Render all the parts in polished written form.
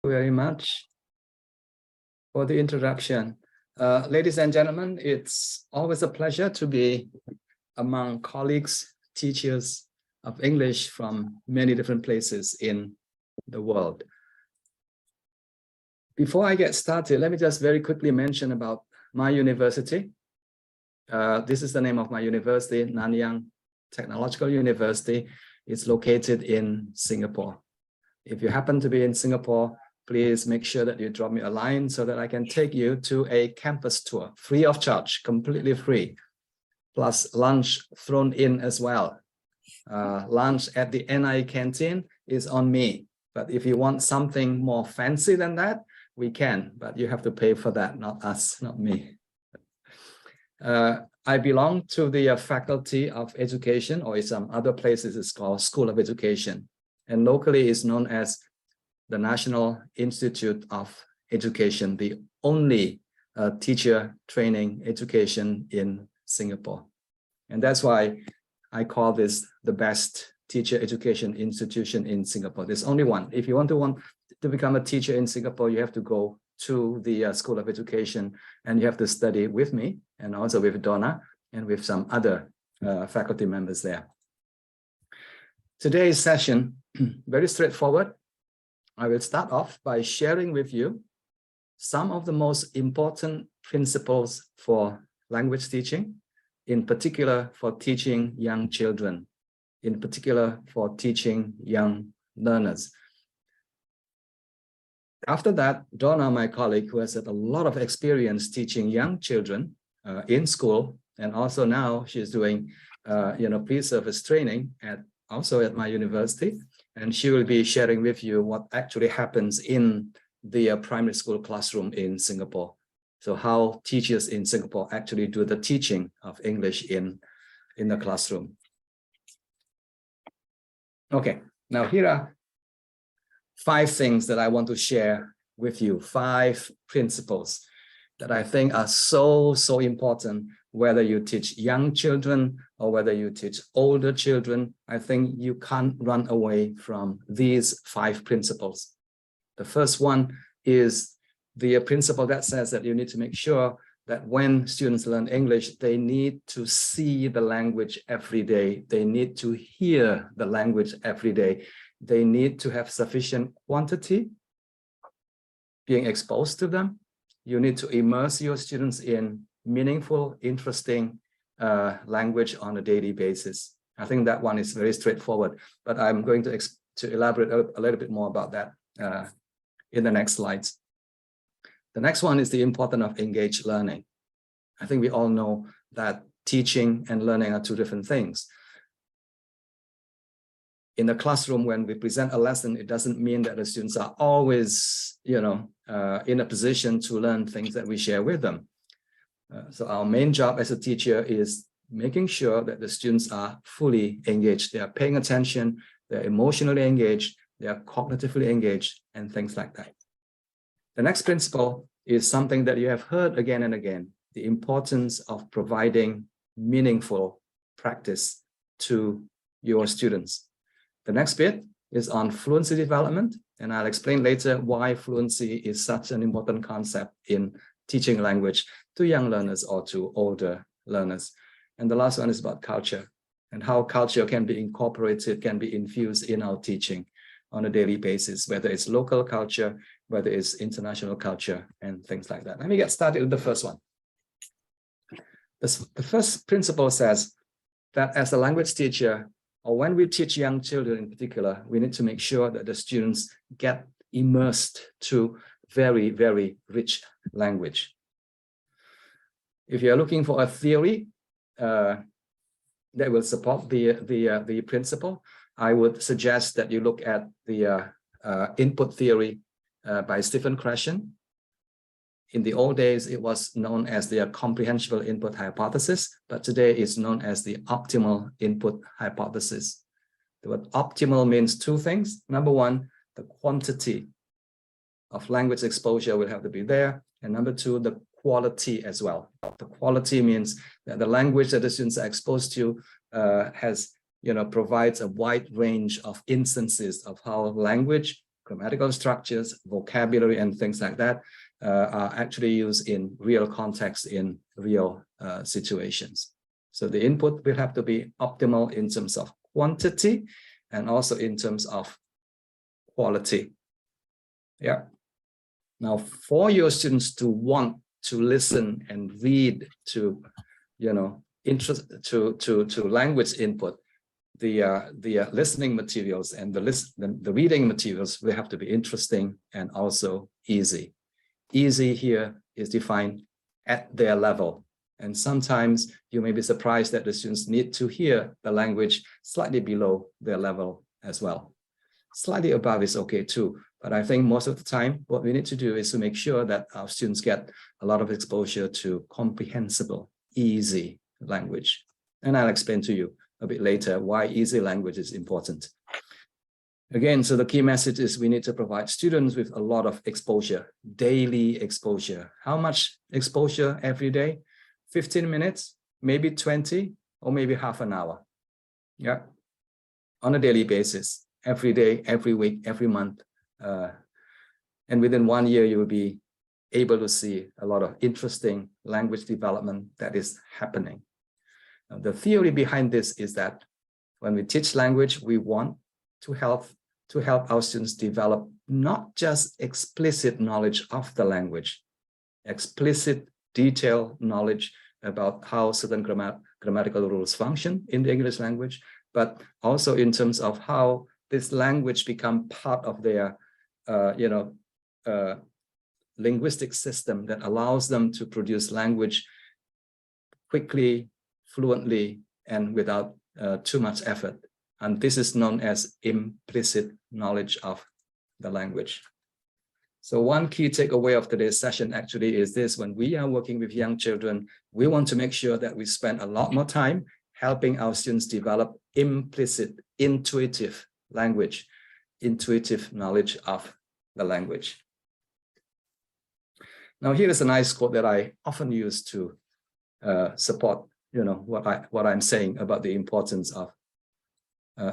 Very much for the introduction. Ladies and gentlemen, it's always a pleasure to be among colleagues, teachers of English from many different places in the world. Before I get started, let me just very quickly mention about my university. This is the name of my university, Nanyang Technological University. It's located in Singapore. If you happen to be in Singapore, please make sure that you drop me a line so that I can take you to a campus tour, free of charge, completely free, plus lunch thrown in as well. Lunch at the NI canteen is on me, but if you want something more fancy than that, we can, but you have to pay for that, not us, not me. I belong to the Faculty of Education, or in some other places it's called School of Education, and locally it's known as the National Institute of Education, the only teacher training education in Singapore. And that's why I call this the best teacher education institution in Singapore. There's only one. If you want to become a teacher in Singapore, you have to go to the School of Education, and you have to study with me and also with Donna and with some other faculty members there. Today's session, very straightforward. I will start off by sharing with you some of the most important principles for language teaching, in particular for teaching young children, in particular for teaching young learners. After that, Donna, my colleague, who has had a lot of experience teaching young children in school, and also now she's doing pre-service training also at my university, and she will be sharing with you what actually happens in the primary school classroom in Singapore. So how teachers in Singapore actually do the teaching of English in the classroom. Okay, now here are 5 things that I want to share with you, 5 principles that I think are so important, whether you teach young children or whether you teach older children. I think you can't run away from these 5 principles. The first one is the principle that says that you need to make sure that when students learn English, they need to see the language every day. They need to hear the language every day. They need to have sufficient quantity being exposed to them. You need to immerse your students in meaningful, interesting language on a daily basis. I think that one is very straightforward, but I'm going to elaborate a little bit more about that in the next slides. The next one is the importance of engaged learning. I think we all know that teaching and learning are 2 different things. In the classroom, when we present a lesson, it doesn't mean that the students are always, in a position to learn things that we share with them. So our main job as a teacher is making sure that the students are fully engaged. They are paying attention, they're emotionally engaged, they are cognitively engaged, and things like that. The next principle is something that you have heard again and again, the importance of providing meaningful practice to your students. The next bit is on fluency development, and I'll explain later why fluency is such an important concept in teaching language to young learners or to older learners. And the last one is about culture and how culture can be incorporated, can be infused in our teaching on a daily basis, whether it's local culture, whether it's international culture, and things like that. Let me get started with the first one. The first principle says that as a language teacher, or when we teach young children in particular, we need to make sure that the students get immersed to very, very rich language. If you're looking for a theory that will support the principle, I would suggest that you look at the input theory by Stephen Krashen. In the old days, it was known as the comprehensible input hypothesis, but today it's known as the optimal input hypothesis. The word optimal means 2 things. Number 1, the quantity of language exposure will have to be there. And number 2, the quality as well. The quality means that the language that the students are exposed to provides a wide range of instances of how language grammatical structures, vocabulary, and things like that are actually used in real context, in real situations. So the input will have to be optimal in terms of quantity and also in terms of quality. Yeah. Now, for your students to want to listen and read to, interest to language input, the listening materials and the reading materials will have to be interesting and also easy. Easy here is defined at their level. And sometimes you may be surprised that the students need to hear the language slightly below their level as well. Slightly above is okay too, but I think most of the time what we need to do is to make sure that our students get a lot of exposure to comprehensible, easy language. And I'll explain to you a bit later why easy language is important. Again, so the key message is we need to provide students with a lot of exposure, daily exposure. How much exposure every day? 15 minutes, maybe 20, or maybe half an hour. Yeah, on a daily basis, every day, every week, every month. And within 1 year, you will be able to see a lot of interesting language development that is happening. Now, the theory behind this is that when we teach language, we want to help our students develop not just explicit knowledge of the language, explicit, detailed knowledge about how certain grammatical rules function in the English language, but also in terms of how this language become part of their, linguistic system that allows them to produce language quickly, fluently, and without too much effort. And this is known as implicit knowledge of the language. So one key takeaway of today's session actually is this: when we are working with young children, we want to make sure that we spend a lot more time helping our students develop implicit, intuitive language, intuitive knowledge of the language. Now, here is a nice quote that I often use to support, what I'm saying about the importance of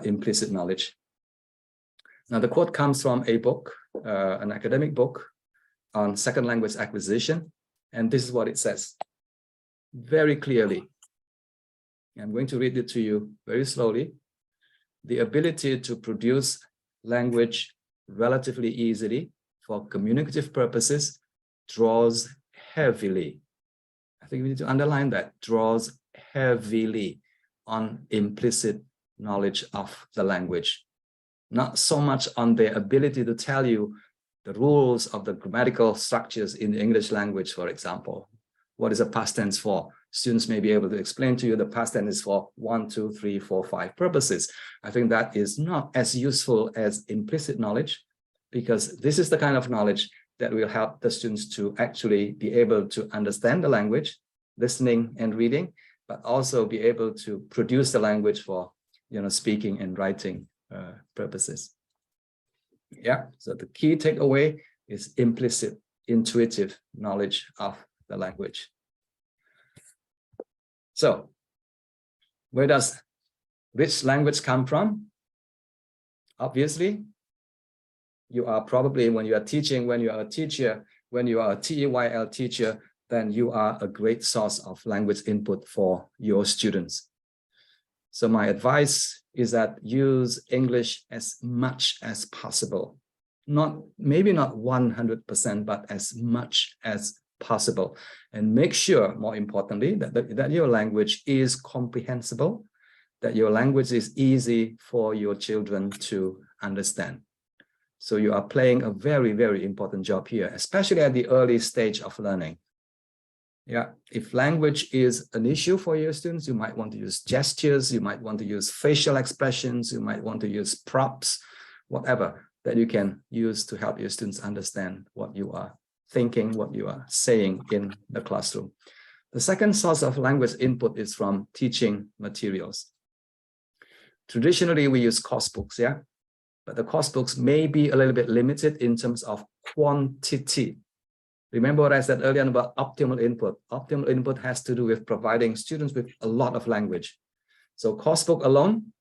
implicit knowledge. Now, the quote comes from a book, an academic book on second language acquisition. And this is what it says very clearly. I'm going to read it to you very slowly. The ability to produce language relatively easily for communicative purposes draws heavily. I think we need to underline that, draws heavily on implicit knowledge of the language. Not so much on their ability to tell you the rules of the grammatical structures in the English language, for example. What is a past tense for? Students may be able to explain to you the past tense is for 1, 2, 3, 4, 5 purposes. I think that is not as useful as implicit knowledge, because this is the kind of knowledge that will help the students to actually be able to understand the language, listening and reading, but also be able to produce the language for speaking and writing purposes. Yeah, so the key takeaway is implicit, intuitive knowledge of the language. So, where does rich language come from? Obviously, you are probably, when you are teaching, when you are a teacher, when you are a TEYL teacher, then you are a great source of language input for your students. So my advice is that use English as much as possible. Maybe not 100%, but as much as possible. And make sure, more importantly, that your language is comprehensible, that your language is easy for your children to understand. So you are playing a very, very important job here, especially at the early stage of learning. Yeah, if language is an issue for your students, you might want to use gestures, you might want to use facial expressions, you might want to use props, whatever that you can use to help your students understand what you are thinking, what you are saying in the classroom. The second source of language input is from teaching materials. Traditionally, we use course books, yeah, but the course books may be a little bit limited in terms of quantity. Remember what I said earlier about optimal input. Optimal input has to do with providing students with a lot of language. So course book alone,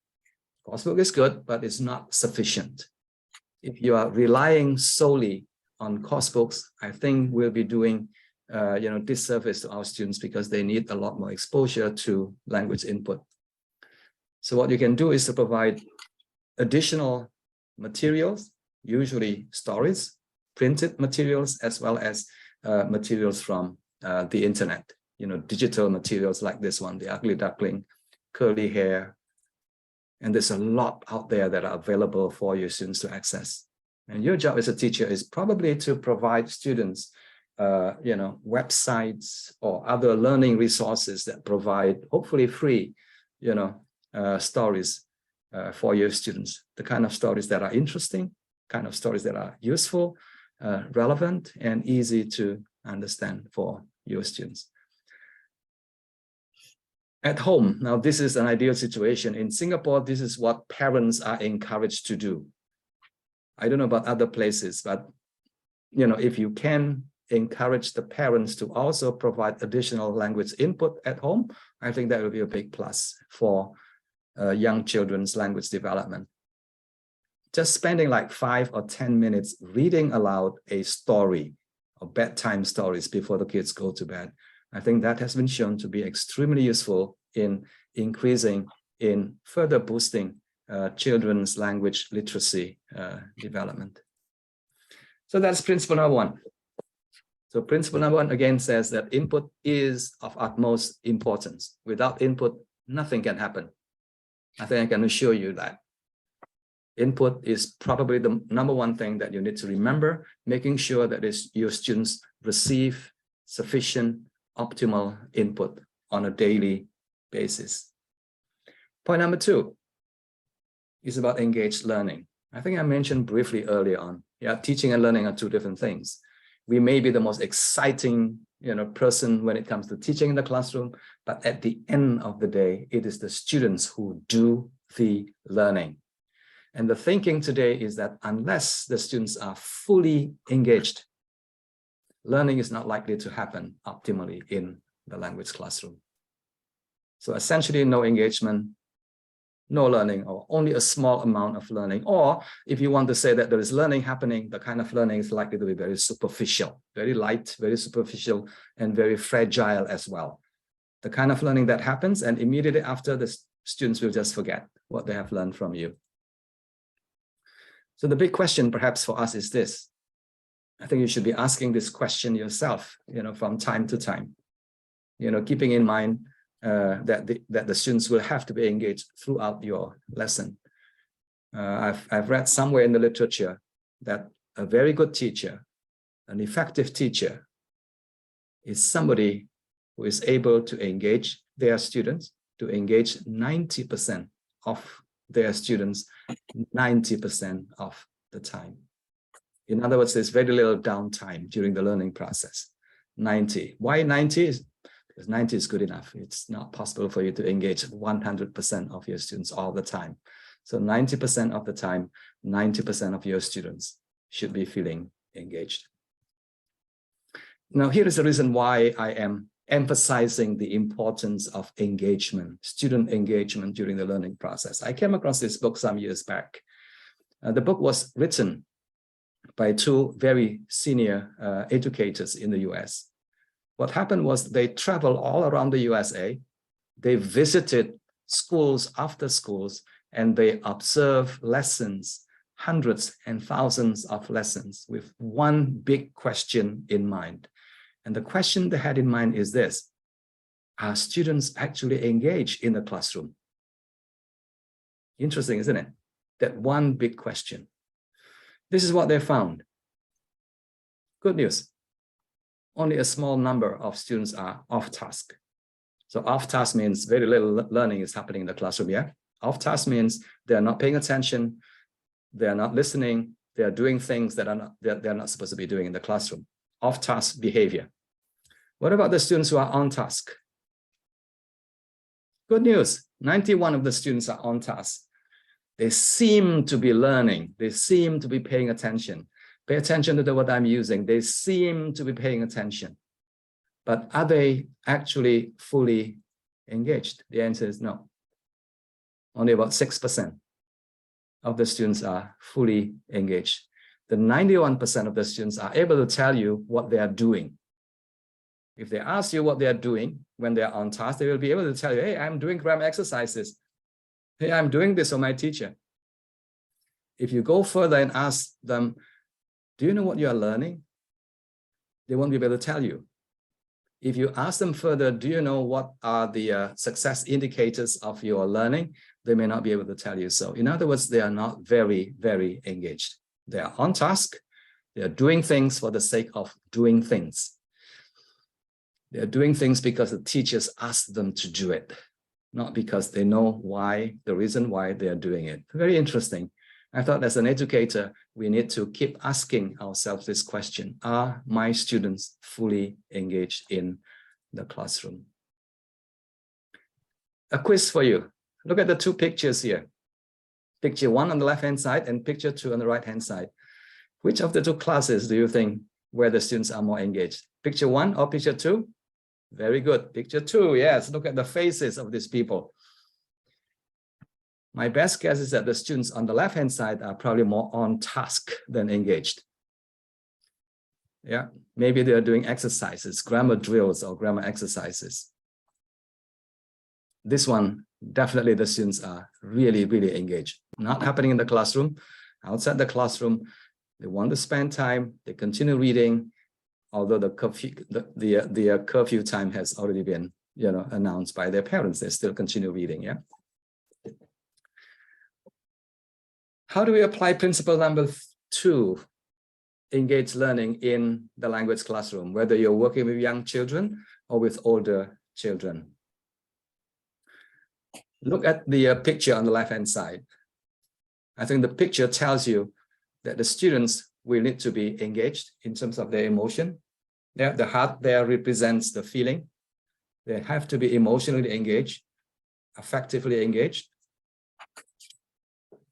course book is good, but it's not sufficient. if you are relying solely on course books, I think we'll be doing disservice to our students because they need a lot more exposure to language input. So what you can do is to provide additional materials, usually stories, printed materials, as well as materials from the internet, digital materials like this one, The Ugly Duckling, Curly Hair. And there's a lot out there that are available for your students to access. And your job as a teacher is probably to provide students, websites or other learning resources that provide, hopefully free, stories for your students. The kind of stories that are interesting, kind of stories that are useful, relevant, and easy to understand for your students. At home, now this is an ideal situation. In Singapore, this is what parents are encouraged to do. I don't know about other places, but if you can encourage the parents to also provide additional language input at home, I think that will be a big plus for young children's language development. Just spending like 5 or 10 minutes reading aloud a story or bedtime stories before the kids go to bed, I think that has been shown to be extremely useful in further boosting children's language literacy development. So that's principle number 1. So principle number 1 again says that input is of utmost importance. Without input, nothing can happen. I think I can assure you that. Input is probably the number 1 thing that you need to remember, making sure that your students receive sufficient optimal input on a daily basis. Point number 2 is about engaged learning. I think I mentioned briefly earlier on, teaching and learning are 2 different things. We may be the most exciting person when it comes to teaching in the classroom, but at the end of the day, it is the students who do the learning. And the thinking today is that unless the students are fully engaged, learning is not likely to happen optimally in the language classroom. So essentially no engagement, no learning, or only a small amount of learning. Or if you want to say that there is learning happening, the kind of learning is likely to be very superficial, very light, very superficial, and very fragile as well. The kind of learning that happens, and immediately after, the students will just forget what they have learned from you. So the big question perhaps for us is this. I think you should be asking this question yourself, from time to time, keeping in mind that the students will have to be engaged throughout your lesson. I've read somewhere in the literature that a very good teacher, an effective teacher, is somebody who is able to engage their students, to engage 90% of their students 90% of the time. In other words, there's very little downtime during the learning process. 90. Why 90? Because 90 is good enough. It's not possible for you to engage 100% of your students all the time. So 90% of the time, 90% of your students should be feeling engaged. Now, here is the reason why I am emphasizing the importance of engagement, student engagement during the learning process. I came across this book some years back. The book was written by 2 very senior educators in the US. What happened was they traveled all around the USA. They visited schools after schools, and they observed lessons, hundreds and thousands of lessons, with one big question in mind. And the question they had in mind is this: are students actually engaged in the classroom? Interesting, isn't it? That one big question. This is what they found. Good news. Only a small number of students are off task. So off task means very little learning is happening in the classroom, yeah? Off task means they're not paying attention, they're not listening, they're doing things that they're not supposed to be doing in the classroom. Off task behavior. What about the students who are on task? Good news, 91 of the students are on task. They seem to be learning. They seem to be paying attention. Pay attention to what I'm using. They seem to be paying attention. But are they actually fully engaged? The answer is no. Only about 6%. of the students are fully engaged. The 91% of the students are able to tell you what they are doing. If they ask you what they are doing when they are on task, they will be able to tell you, hey, I'm doing grammar exercises. Hey, I'm doing this for my teacher. If you go further and ask them, do you know what you are learning? They won't be able to tell you. If you ask them further, do you know what are the success indicators of your learning? They may not be able to tell you so. In other words, they are not very, very engaged. They are on task. They are doing things for the sake of doing things. They are doing things because the teachers ask them to do it, not because they know why, the reason why they are doing it. Very interesting. I thought as an educator, we need to keep asking ourselves this question: are my students fully engaged in the classroom? A quiz for you. Look at the two pictures here. Picture 1 on the left-hand side and picture 2 on the right-hand side. Which of the two classes do you think where the students are more engaged? Picture 1 or picture 2? Very good. Picture 2, yes. Look at the faces of these people. My best guess is that the students on the left-hand side are probably more on task than engaged. Yeah, maybe they're doing exercises, grammar drills or grammar exercises. This one, definitely the students are really, really engaged. Not happening in the classroom. Outside the classroom, they want to spend time, they continue reading, although the curfew time has already been, announced by their parents, they still continue reading, yeah? How do we apply principle number 2, engaged learning in the language classroom, whether you're working with young children or with older children? Look at the picture on the left-hand side. I think the picture tells you that the students will need to be engaged in terms of their emotion. Yeah, the heart there represents the feeling. They have to be emotionally engaged, affectively engaged.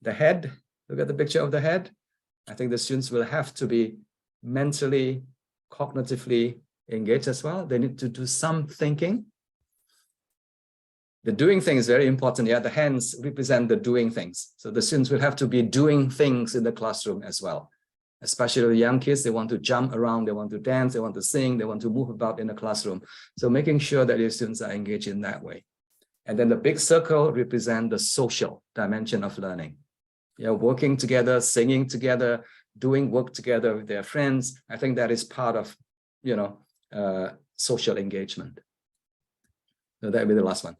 The head, look at the picture of the head. I think the students will have to be mentally, cognitively engaged as well. They need to do some thinking. The doing thing is very important. Yeah, the hands represent the doing things. So the students will have to be doing things in the classroom as well. Especially the young kids, they want to jump around, they want to dance, they want to sing, they want to move about in the classroom. So making sure that your students are engaged in that way. And then the big circle represents the social dimension of learning. Yeah, working together, singing together, doing work together with their friends. I think that is part of, social engagement. So that will be the last one.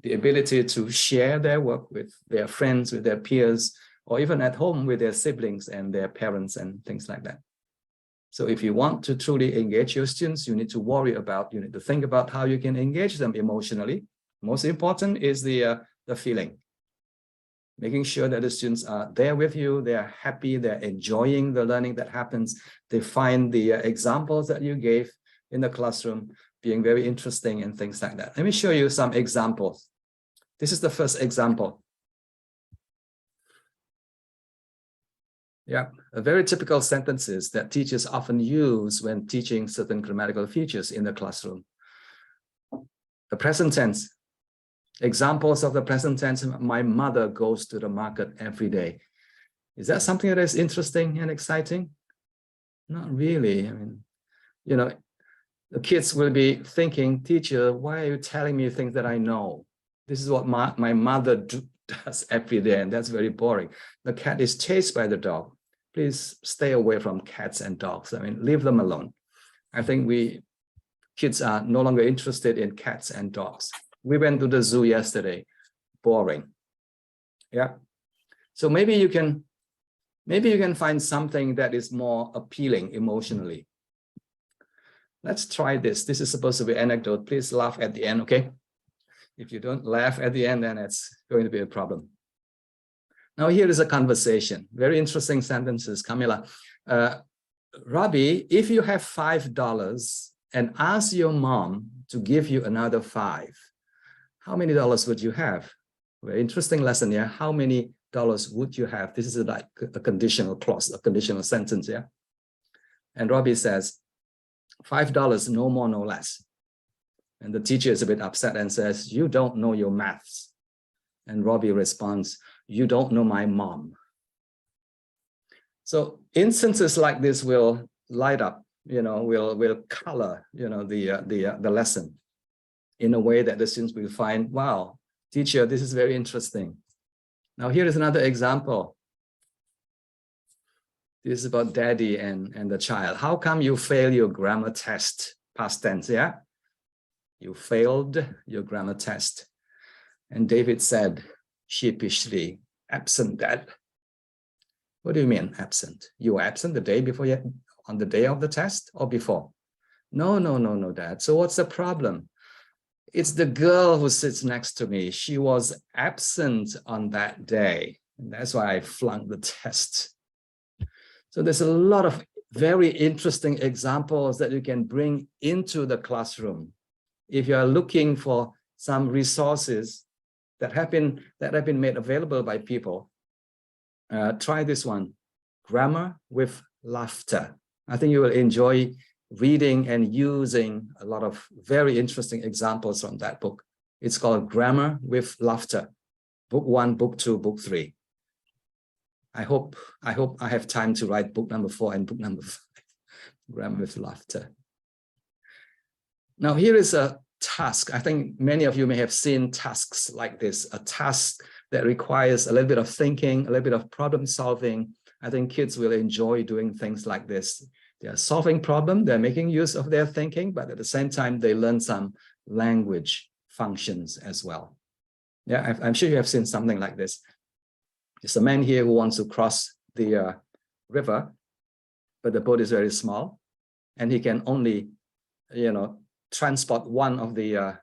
The ability to share their work with their friends, with their peers, or even at home with their siblings and their parents and things like that. So if you want to truly engage your students, you need to think about how you can engage them emotionally. Most important is the feeling. Making sure that the students are there with you, they are happy, they're enjoying the learning that happens. They find the examples that you gave in the classroom being very interesting and things like that. Let me show you some examples. This is the first example. Yeah, a very typical sentences that teachers often use when teaching certain grammatical features in the classroom. The present tense. Examples of the present tense: my mother goes to the market every day. Is that something that is interesting and exciting? Not really. I mean, the kids will be thinking, teacher, why are you telling me things that I know? This is what my mother does every day, and that's very boring. The cat is chased by the dog. Please stay away from cats and dogs. I mean, leave them alone. I think kids are no longer interested in cats and dogs. We went to the zoo yesterday. Boring. Yeah. So maybe you can find something that is more appealing emotionally. Let's try this. This is supposed to be an anecdote. Please laugh at the end, okay? If you don't laugh at the end, then it's going to be a problem. Now here is a conversation. Very interesting sentences, Camila. Robbie, if you have $5 and ask your mom to give you another $5, how many dollars would you have? Very interesting lesson, yeah. How many dollars would you have? This is like a conditional clause, a conditional sentence, yeah. And Robbie says, $5, no more, no less. And the teacher is a bit upset and says, you don't know your maths. And Robbie responds, you don't know my mom. So instances like this will light up, will color, the lesson in a way that the students will find, wow, teacher, this is very interesting. Now here is another example. This is about daddy and the child. How come you fail your grammar test? Past tense, yeah? You failed your grammar test. And David said, sheepishly, absent, Dad. What do you mean absent? You were absent the day before, on the day of the test or before? No, Dad. So what's the problem? It's the girl who sits next to me. She was absent on that day. And that's why I flunked the test. So there's a lot of very interesting examples that you can bring into the classroom. If you are looking for some resources that have been made available by people, try this one, Grammar with Laughter. I think you will enjoy reading and using a lot of very interesting examples from that book. It's called Grammar with Laughter, book 1, book 2, book 3. I hope I have time to write book number 4 and book number 5, Grammar with Laughter. Now here is a task. I think many of you may have seen tasks like this, a task that requires a little bit of thinking, a little bit of problem solving. I think kids will enjoy doing things like this. They are solving problem, they're making use of their thinking, but at the same time, they learn some language functions as well. Yeah, I'm sure you have seen something like this. There's a man here who wants to cross the river, but the boat is very small, and he can only, transport one of the,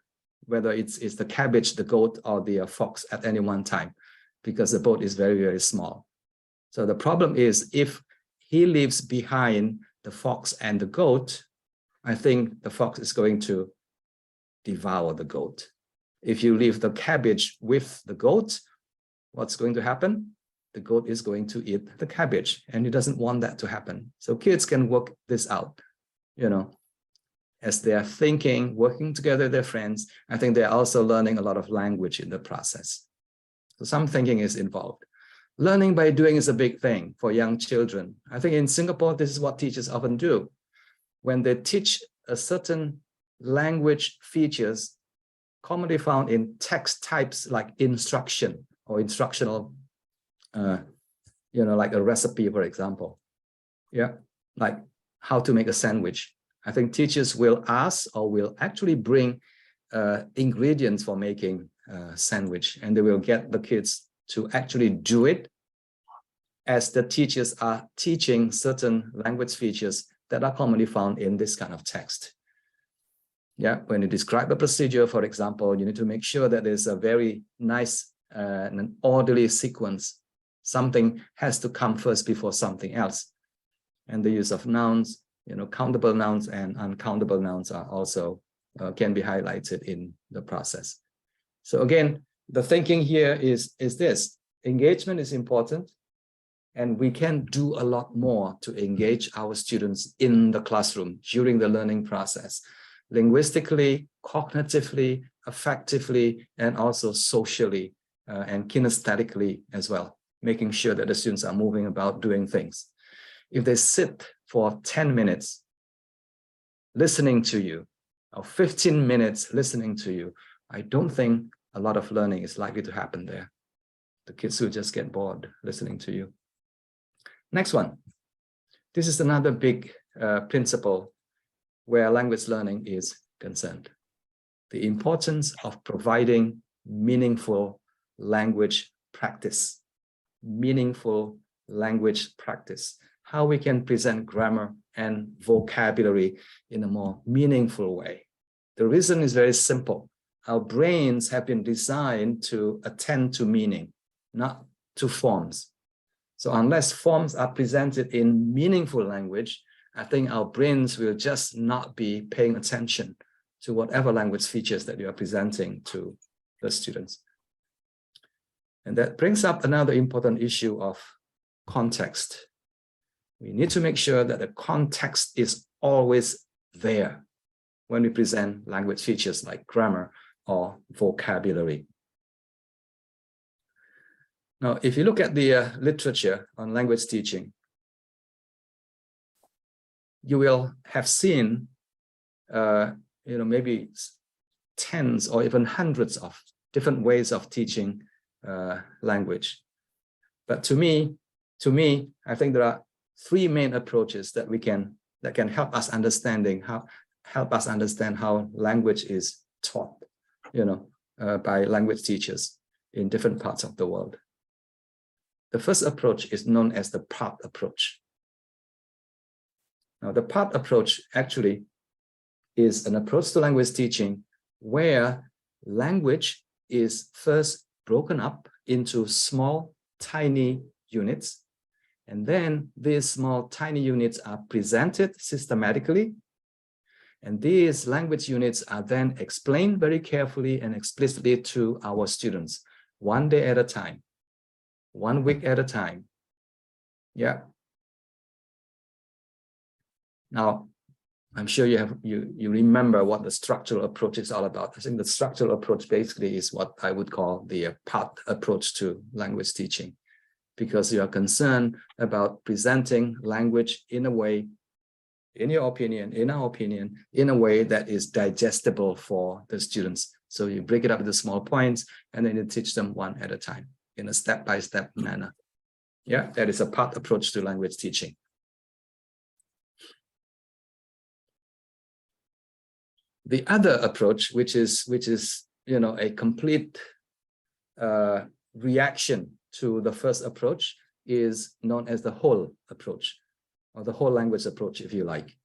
whether it's the cabbage, the goat, or the fox at any one time, because the boat is very, very small. So the problem is, if he leaves behind the fox and the goat, I think the fox is going to devour the goat. If you leave the cabbage with the goat, what's going to happen? The goat is going to eat the cabbage, and he doesn't want that to happen. So kids can work this out, as they are thinking, working together with their friends. I think they're also learning a lot of language in the process. So some thinking is involved. Learning by doing is a big thing for young children. I think in Singapore, this is what teachers often do. When they teach a certain language features commonly found in text types like instruction or instructional, like a recipe, for example. Yeah, like how to make a sandwich. I think teachers will ask or will actually bring ingredients for making a sandwich, and they will get the kids to actually do it as the teachers are teaching certain language features that are commonly found in this kind of text. Yeah, when you describe a procedure, for example, you need to make sure that there's a very nice and an orderly sequence. Something has to come first before something else. And the use of nouns, countable nouns and uncountable nouns are also can be highlighted in the process. So again, the thinking here is this: engagement is important, and we can do a lot more to engage our students in the classroom during the learning process, linguistically, cognitively, affectively, and also socially and kinesthetically as well, making sure that the students are moving about doing things. If they sit for 10 minutes listening to you, or 15 minutes listening to you, I don't think a lot of learning is likely to happen there. The kids will just get bored listening to you. Next one. This is another big principle where language learning is concerned. The importance of providing meaningful language practice. Meaningful language practice. How we can present grammar and vocabulary in a more meaningful way. The reason is very simple. Our brains have been designed to attend to meaning, not to forms. So unless forms are presented in meaningful language, I think our brains will just not be paying attention to whatever language features that you are presenting to the students. And that brings up another important issue of context. We need to make sure that the context is always there when we present language features like grammar or vocabulary. Now, if you look at the literature on language teaching, you will have seen, maybe tens or even hundreds of different ways of teaching language. But to me, I think there are three main approaches that can help us understand how language is taught, by language teachers in different parts of the world. The first approach is known as the part approach. Now, the part approach actually is an approach to language teaching where language is first broken up into small, tiny units. And then these small, tiny units are presented systematically. And these language units are then explained very carefully and explicitly to our students, one day at a time, 1 week at a time. Yeah. Now, I'm sure you remember what the structural approach is all about. I think the structural approach basically is what I would call the part approach to language teaching, because you are concerned about presenting language in a way, in our opinion, in a way that is digestible for the students. So you break it up into small points and then you teach them one at a time in a step-by-step manner. Yeah, that is a part approach to language teaching. The other approach, which is a complete reaction to the first approach, is known as the whole approach, or the whole language approach, if you like.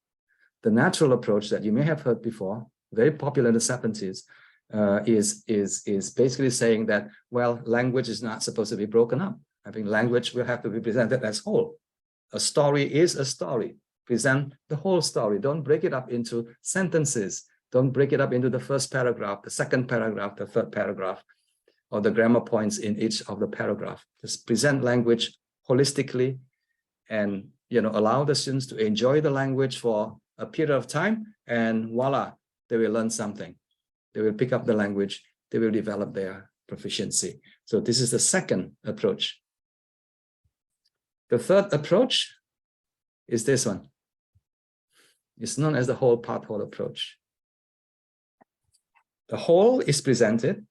The natural approach that you may have heard before, very popular in the 70s, is basically saying that, well, language is not supposed to be broken up. I think language will have to be presented as whole. A story is a story. Present the whole story. Don't break it up into sentences. Don't break it up into the first paragraph, the second paragraph, the third paragraph, or the grammar points in each of the paragraph. Just present language holistically and allow the students to enjoy the language for a period of time, and voila, they will learn something. They will pick up the language, they will develop their proficiency. So this is the second approach. The third approach is this one. It's known as the whole part whole approach. The whole is presented,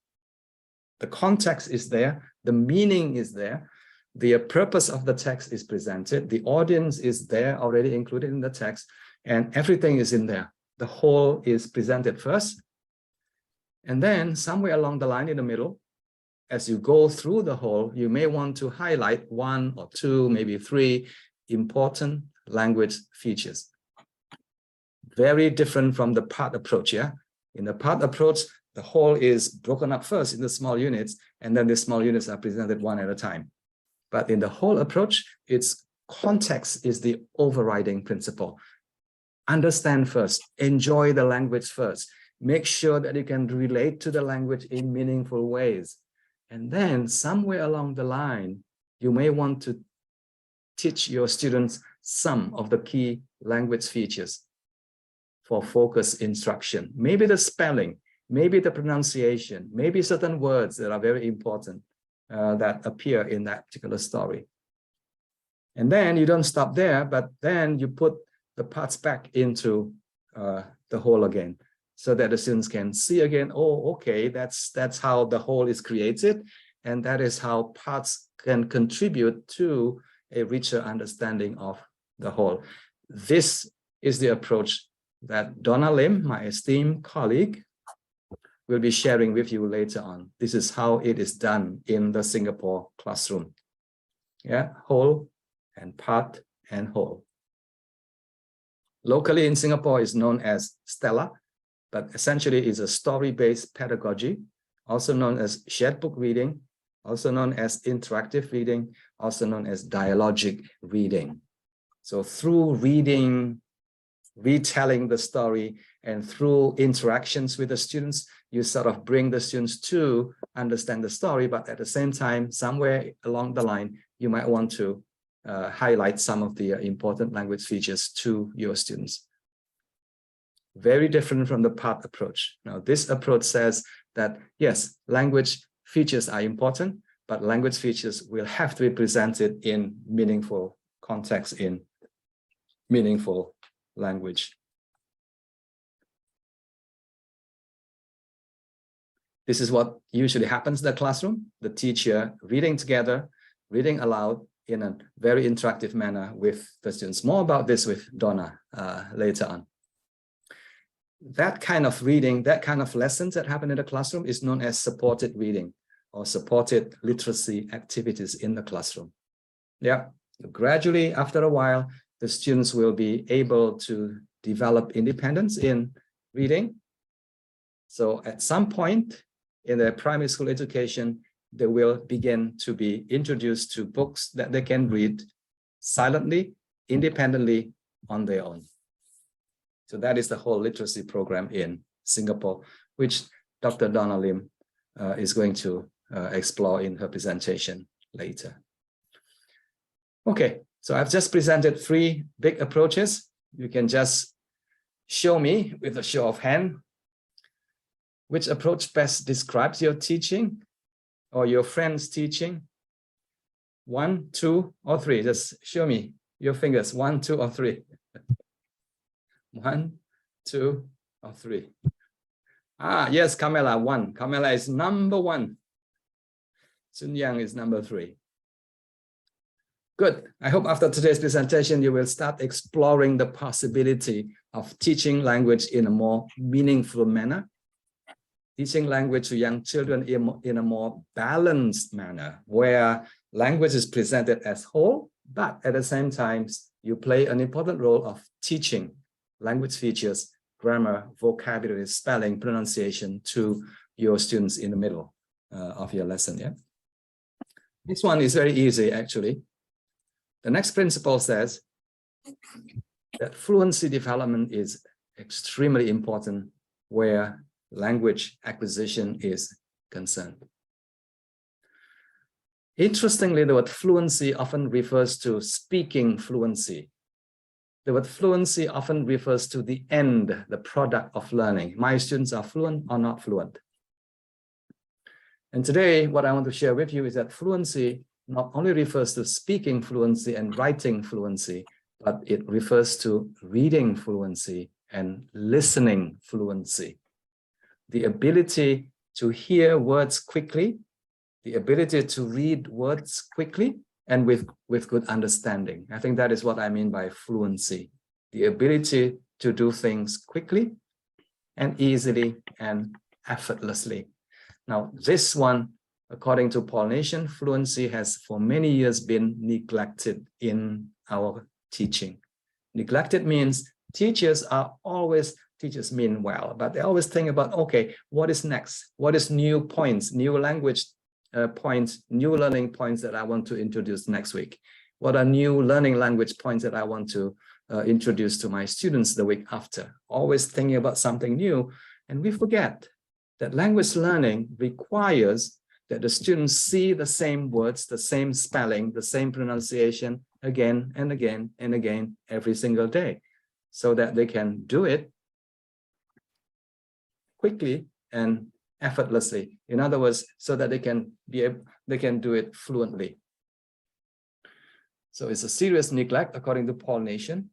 the context is there, the meaning is there, the purpose of the text is presented, the audience is there already included in the text, and everything is in there. The whole is presented first, and then somewhere along the line in the middle, as you go through the whole, you may want to highlight 1 or 2, maybe 3 important language features. Very different from the part approach, yeah? In the part approach, the whole is broken up first into small units, and then the small units are presented one at a time. But in the whole approach, its context is the overriding principle. Understand first, enjoy the language first, make sure that you can relate to the language in meaningful ways. And then somewhere along the line, you may want to teach your students some of the key language features for focused instruction. Maybe the spelling, maybe the pronunciation, maybe certain words that are very important that appear in that particular story. And then you don't stop there, but then you put the parts back into the whole again, so that the students can see again, oh, okay, that's how the whole is created, and that is how parts can contribute to a richer understanding of the whole. This is the approach that Donna Lim, my esteemed colleague, will be sharing with you later on. This is how it is done in the Singapore classroom. Yeah, whole and part and whole. Locally in Singapore is known as Stella, but essentially is a story-based pedagogy, also known as shared book reading, also known as interactive reading, also known as dialogic reading. So through reading, retelling the story, and through interactions with the students, you sort of bring the students to understand the story, but at the same time, somewhere along the line, you might want to highlight some of the important language features to your students. Very different from the part approach. Now, this approach says that, yes, language features are important, but language features will have to be presented in meaningful context, in meaningful language. This is what usually happens in the classroom, the teacher reading together, reading aloud in a very interactive manner with the students. More about this with Donna later on. That kind of reading, that kind of lessons that happen in the classroom is known as supported reading or supported literacy activities in the classroom. Yeah, gradually after a while, the students will be able to develop independence in reading. So at some point in their primary school education, they will begin to be introduced to books that they can read silently, independently on their own. So that is the whole literacy program in Singapore, which Dr. Donna Lim is going to explore in her presentation later. Okay, so I've just presented 3 big approaches. You can just show me with a show of hand which approach best describes your teaching or your friend's teaching. 1, 2, or 3. Just show me your fingers. 1, 2, or 3. 1, 2, or 3. Ah, yes, Kamala, 1. Kamala is number 1. Sun Yang is number 3. Good. I hope after today's presentation, you will start exploring the possibility of teaching language in a more meaningful manner, teaching language to young children in a more balanced manner, where language is presented as whole, but at the same time, you play an important role of teaching language features, grammar, vocabulary, spelling, pronunciation to your students in the middle of your lesson. Yeah. This one is very easy, actually. The next principle says that fluency development is extremely important where language acquisition is concerned. Interestingly, the word fluency often refers to speaking fluency. The word fluency often refers to the end, the product of learning. My students are fluent or not fluent. And today, what I want to share with you is that fluency not only refers to speaking fluency and writing fluency, but it refers to reading fluency and listening fluency. The ability to hear words quickly, the ability to read words quickly and with good understanding. I think that is what I mean by fluency. The ability to do things quickly and easily and effortlessly. Now, this one, according to Polynesian, fluency has for many years been neglected in our teaching. Neglected means teachers mean well, but they always think about, okay, what is next? What is new points, new language points, new learning points that I want to introduce next week? What are new learning language points that I want to introduce to my students the week after? Always thinking about something new. And we forget that language learning requires that the students see the same words, the same spelling, the same pronunciation again and again and again every single day, so that they can do it quickly and effortlessly. In other words, so that they can do it fluently. So it's a serious neglect according to Polynesian.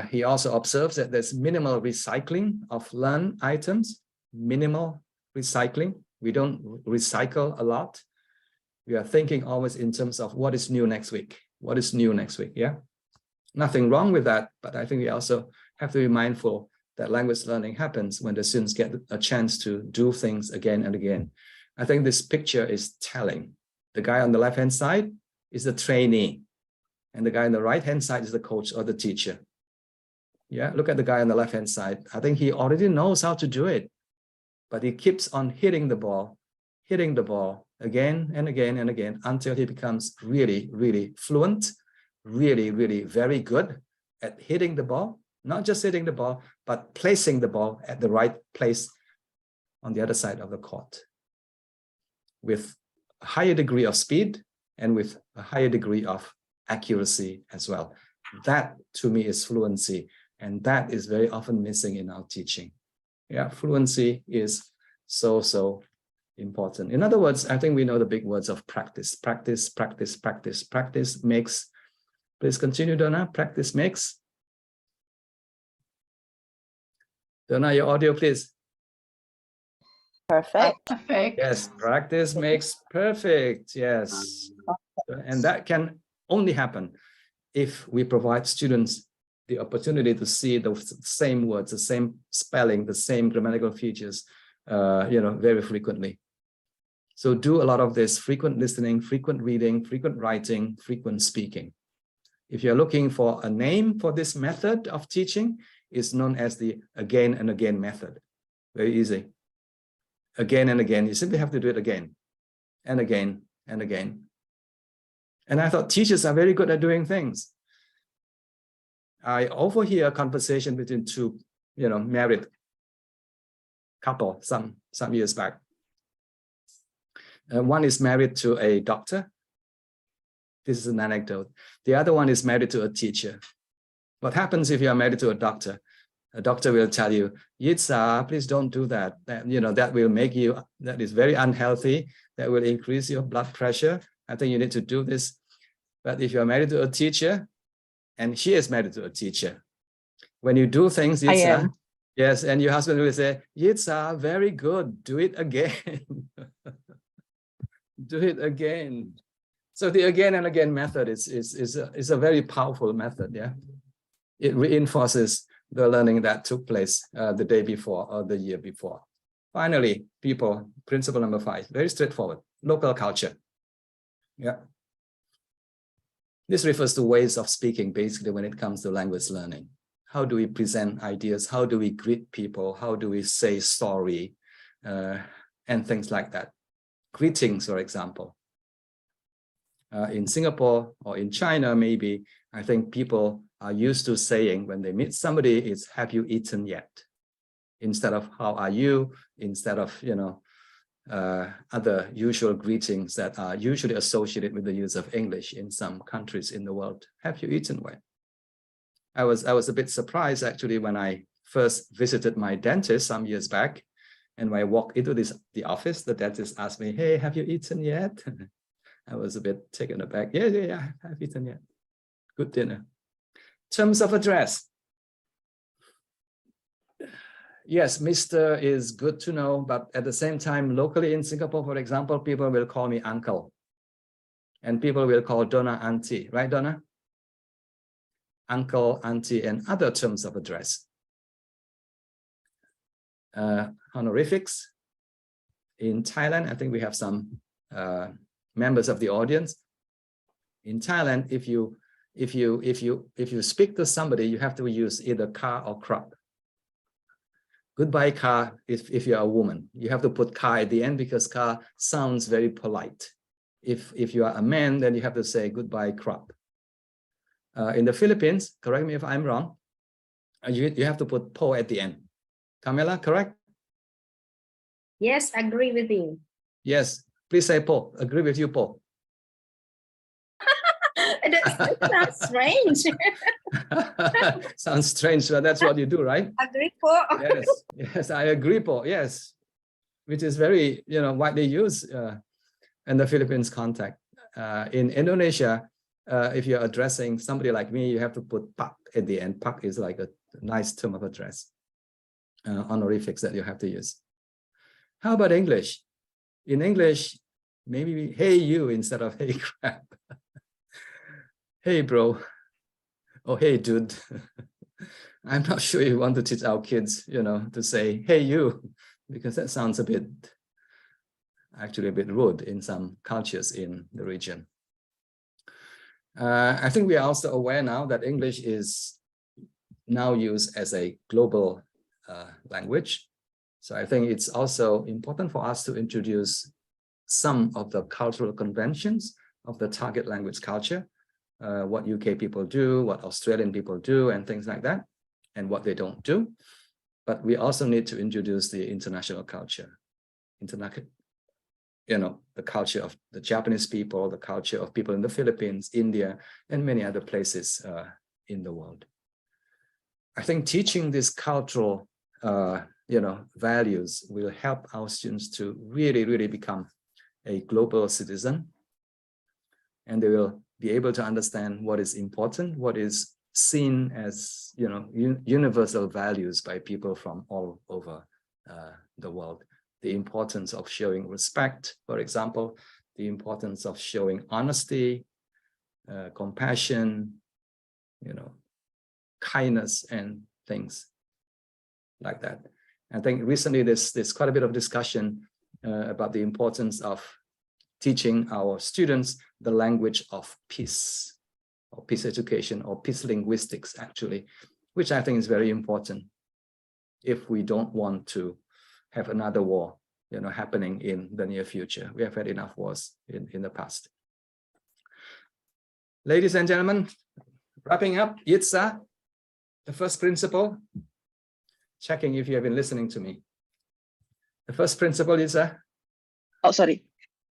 He also observes that there's minimal recycling of learned items, minimal recycling. We don't recycle a lot. We are thinking always in terms of what is new next week. What is new next week? Yeah, nothing wrong with that, but I think we also have to be mindful that language learning happens when the students get a chance to do things again and again. I think this picture is telling. The guy on the left-hand side is the trainee, and the guy on the right-hand side is the coach or the teacher. Yeah, look at the guy on the left-hand side. I think he already knows how to do it, but he keeps on hitting the ball again and again and again until he becomes really, really fluent, really, really very good at hitting the ball, not just hitting the ball, but placing the ball at the right place on the other side of the court with a higher degree of speed and with a higher degree of accuracy as well. That to me is fluency, and that is very often missing in our teaching. Yeah, fluency is so important. In other words, I think we know the big words of practice. Practice, practice, practice. Practice makes, please continue, Donna. Practice makes. Donna, your audio, please. Perfect. Perfect. Yes, practice makes perfect. Yes. And that can only happen if we provide students the opportunity to see the same words, the same spelling, the same grammatical features, very frequently. So do a lot of this: frequent listening, frequent reading, frequent writing, frequent speaking. If you're looking for a name for this method of teaching, it's known as the again and again method. Very easy. Again and again. You simply have to do it again and again and again. And I thought teachers are very good at doing things. I overhear a conversation between two, married couple some years back. One is married to a doctor. This is an anecdote. The other one is married to a teacher. What happens if you are married to a doctor? A doctor will tell you, Yitsa, please don't do that. That will make you, that is very unhealthy. That will increase your blood pressure. I think you need to do this. But if you're married to a teacher, and she is married to a teacher, when you do things, Yitsa, yes, and your husband will say, Yitsa, very good, do it again. Do it again. So the again and again method is a very powerful method. Yeah, it reinforces the learning that took place the day before or the year before. Finally, people, principle number 5, very straightforward: local culture. Yeah, this refers to ways of speaking, basically, when it comes to language learning. How do we present ideas? How do we greet people? How do we say sorry? And things like that. Greetings, for example. In Singapore or in China, maybe, I think people are used to saying when they meet somebody, it's "have you eaten yet?" Instead of "how are you?" Instead of, other usual greetings that are usually associated with the use of English in some countries in the world. Have you eaten well? I was a bit surprised actually when I first visited my dentist some years back, and when I walked into the office, the dentist asked me, "Hey, have you eaten yet?" I was a bit taken aback. Yeah, I've eaten yet. Good dinner. Terms of address. Yes, Mr. is good to know, but at the same time, locally in Singapore, for example, people will call me uncle. And people will call Donna auntie, right, Donna? Uncle, auntie, and other terms of address. Honorifics. In Thailand, I think we have some members of the audience. In Thailand, if you speak to somebody, you have to use either ka or krap. Goodbye ka, if you're a woman, you have to put ka at the end because ka sounds very polite. If you are a man, then you have to say goodbye krap. In the Philippines, correct me if I'm wrong, you have to put po at the end. Camila, correct? Yes, agree with you. Yes, please say po. Agree with you, po. That sounds strange. Sounds strange, but that's what you do, right? Agree po. Yes, I agree, po. Yes, which is very, widely used in the Philippines context. In Indonesia, if you're addressing somebody like me, you have to put pak at the end. Pak is like a nice term of address, honorifics that you have to use. How about English? In English, maybe hey you instead of hey crap. Hey bro, or hey dude. I'm not sure you want to teach our kids, to say hey you, because that sounds actually a bit rude in some cultures in the region. I think we are also aware now that English is now used as a global language. So I think it's also important for us to introduce some of the cultural conventions of the target language culture, what UK people do, what Australian people do, and things like that, and what they don't do. But we also need to introduce the international culture, the culture of the Japanese people, the culture of people in the Philippines, India, and many other places in the world. I think teaching this cultural values will help our students to really, really become a global citizen. And they will be able to understand what is important, what is seen as, universal values by people from all over the world. The importance of showing respect, for example, the importance of showing honesty, compassion, kindness, and things like that. I think recently there's quite a bit of discussion about the importance of teaching our students the language of peace, or peace education, or peace linguistics, actually, which I think is very important if we don't want to have another war, happening in the near future. We have had enough wars in the past. Ladies and gentlemen, wrapping up, Yitza, the first principle, checking if you have been listening to me. The first principle, Yitza. Oh, sorry.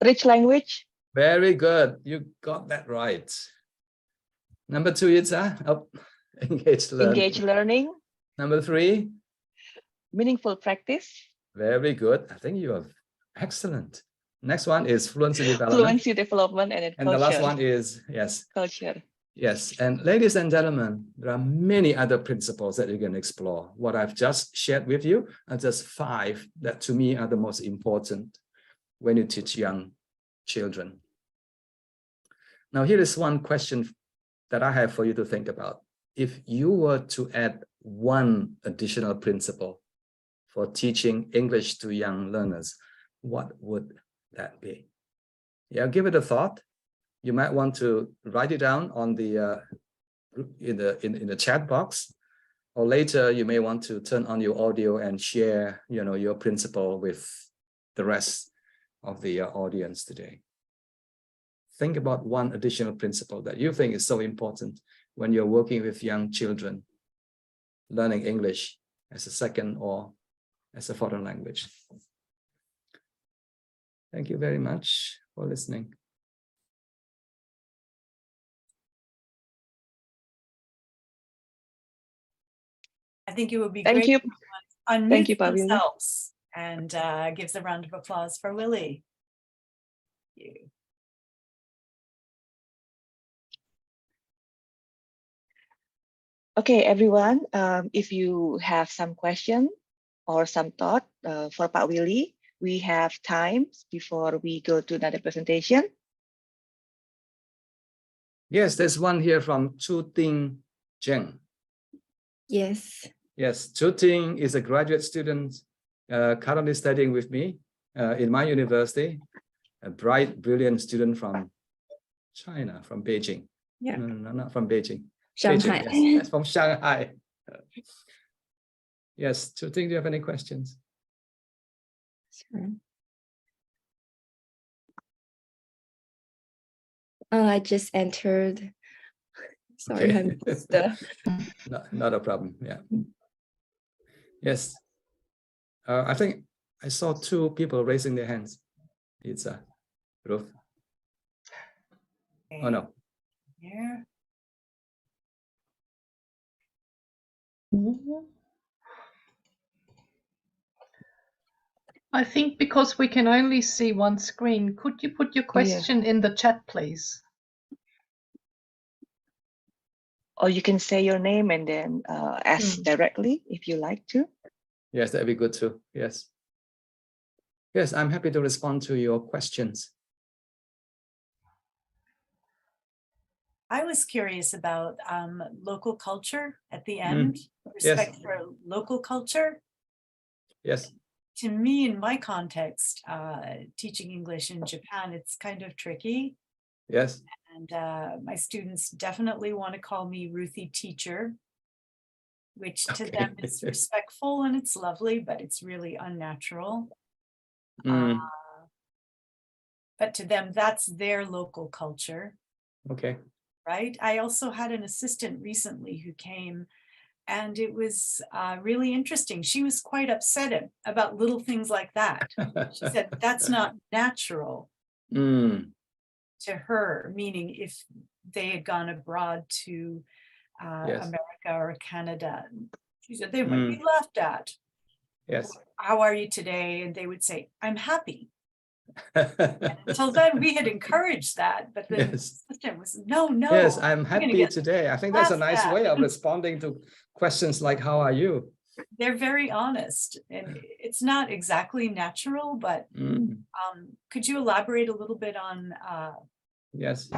Rich language. Very good. You got that right. Number 2, Yitza. Oh, engaged learning. Engaged learning. Number 3. Meaningful practice. Very good. I think you are excellent. Next one is fluency development. Fluency development and the last one is, yes. Culture. Yes. And ladies and gentlemen, there are many other principles that you can explore. What I've just shared with you are just 5 that to me are the most important when you teach young children. Now, here is one question that I have for you to think about. If you were to add one additional principle for teaching English to young learners, what would that be? Yeah, give it a thought. You might want to write it down on the in the chat box, or later you may want to turn on your audio and share, your principle with the rest of the audience today. Think about one additional principle that you think is so important when you're working with young children, learning English as a second or as a foreign language. Thank you very much for listening. I think it would be Thank great you. if everyone Thank you, unmute Willy. themselves and gives a round of applause for Willy. Thank you. Okay, everyone. If you have some question or some thought for Pak Willy, we have time before we go to another presentation. Yes, there's one here from Chu Ting Zheng. Yes. Yes, Chu Ting is a graduate student currently studying with me in my university, a bright, brilliant student from China, from Beijing. Yeah. No, not from Beijing. Shanghai. Beijing, yes, from Shanghai. Yes, Chu Ting, do you have any questions? Sure. I just entered. Sorry, Okay. I missed the... Not a problem. Yeah. Yes. I think I saw 2 people raising their hands. It's Ruth. Oh no. Here. I think because we can only see one screen, could you put your question in the chat, please? Or you can say your name and then ask directly if you like to. Yes, that'd be good too. Yes. Yes, I'm happy to respond to your questions. I was curious about local culture at the end, respect for local culture. Yes. To me, in my context, teaching English in Japan, it's kind of tricky. Yes. And my students definitely want to call me Ruthie teacher, which to them is respectful and it's lovely, but it's really unnatural. But to them, that's their local culture. Okay. Right. I also had an assistant recently who came, and it was really interesting. She was quite upset about little things like that. She said that's not natural to her, meaning if they had gone abroad to America or Canada, she said they might be laughed at. Yes. How are you today? And they would say, I'm happy. Until then, we had encouraged that, but then Yes. the assistant was, no, Yes, we're I'm gonna happy get today. I think that's a past nice that." way of responding to questions like, how are you? They're very honest, and it's not exactly natural, but Mm, could you elaborate a little bit on yes.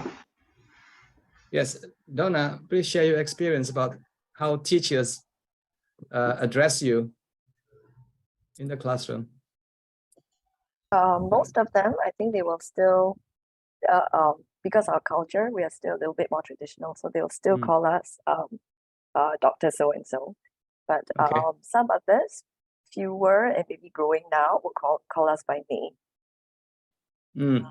Yes, Donna, please share your experience about how teachers address you in the classroom. Most of them, I think they will still, because our culture, we are still a little bit more traditional, so they'll still Mm. call us Dr. So and so. But Okay. some others, fewer and maybe growing now, will call us by name. Mm.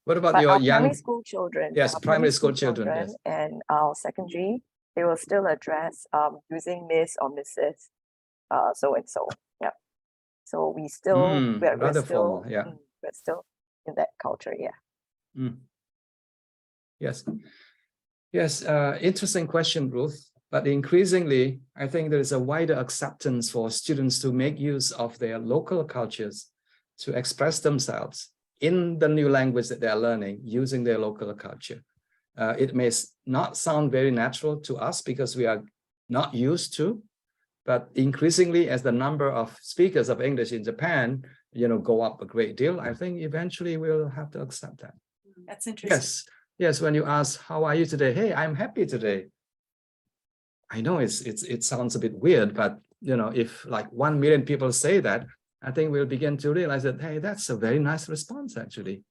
What about But your our young? primary school children, Yes, our primary school children. Yes. and our secondary, they will still address using Miss or Mrs. So and so. Yeah. So we still, we're Rather still, formal. Yeah. we're still in that culture. Yeah. Mm. Yes. Yes. Interesting question, Ruth. But increasingly, I think there is a wider acceptance for students to make use of their local cultures to express themselves in the new language that they are learning using their local culture. It may not sound very natural to us because we are not used to, but increasingly as the number of speakers of English in Japan, go up a great deal, I think eventually we'll have to accept that. that's interesting. Yes, yes. When you ask, how are you today? Hey, I'm happy today. I know it sounds a bit weird, but if like 1 million people say that, I think we'll begin to realize that, hey, that's a very nice response, actually.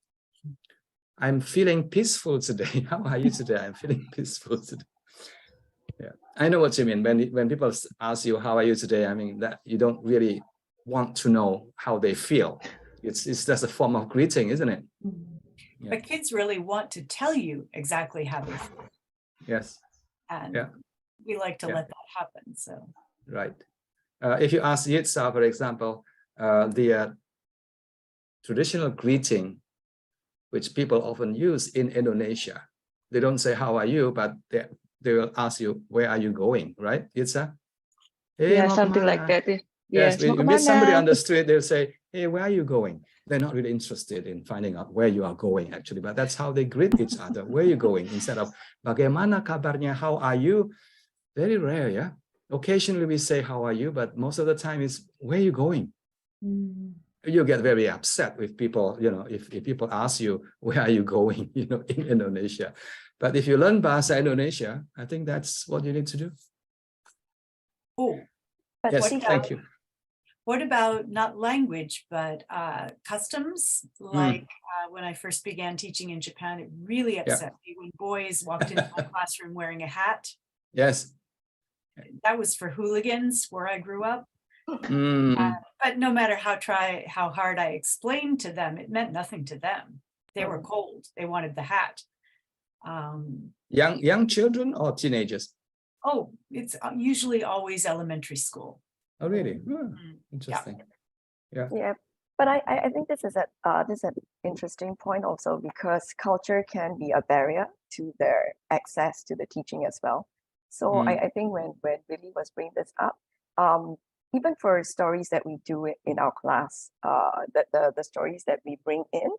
I'm feeling peaceful today. How are you today? I'm feeling peaceful today. Yeah, I know what you mean. When people ask you, how are you today? I mean, that you don't really want to know how they feel. It's just a form of greeting, isn't it? Yeah. But kids really want to tell you exactly how they feel. Yes. And Yeah. we like to Yeah. let that happen. So Right. If you ask Yitza, for example, the traditional greeting, which people often use in Indonesia, they don't say, how are you? But they will ask you, where are you going? Right, Yitza? Hey, Yeah, mau something like kemana? that. Yes, Yes, we mau meet somebody kemana? on the street, they'll say, hey, where are you going? They're not really interested in finding out where you are going, actually, but that's how they greet each other. Where are you going? Instead of, bagaimana kabarnya? How are you? Very rare, yeah? Occasionally we say, how are you? But most of the time it's, where are you going? You get very upset with people, if people ask you, where are you going, in Indonesia. But if you learn Bahasa Indonesia, I think that's what you need to do. oh, But Yes, see, thank you. what about not language, but customs? Like when I first began teaching in Japan, it really upset me when boys walked into my classroom wearing a hat. Yes. That was for hooligans where I grew up. Mm. But no matter how hard I explained to them, it meant nothing to them. They were cold. They wanted the hat. Young children or teenagers? Oh, it's usually always elementary school. Oh, really? Oh, Mm, interesting. Yeah. yeah, but I think this is an interesting point also, because culture can be a barrier to their access to the teaching as well. So I think when Willy was bringing this up, even for stories that we do in our class, the stories that we bring in,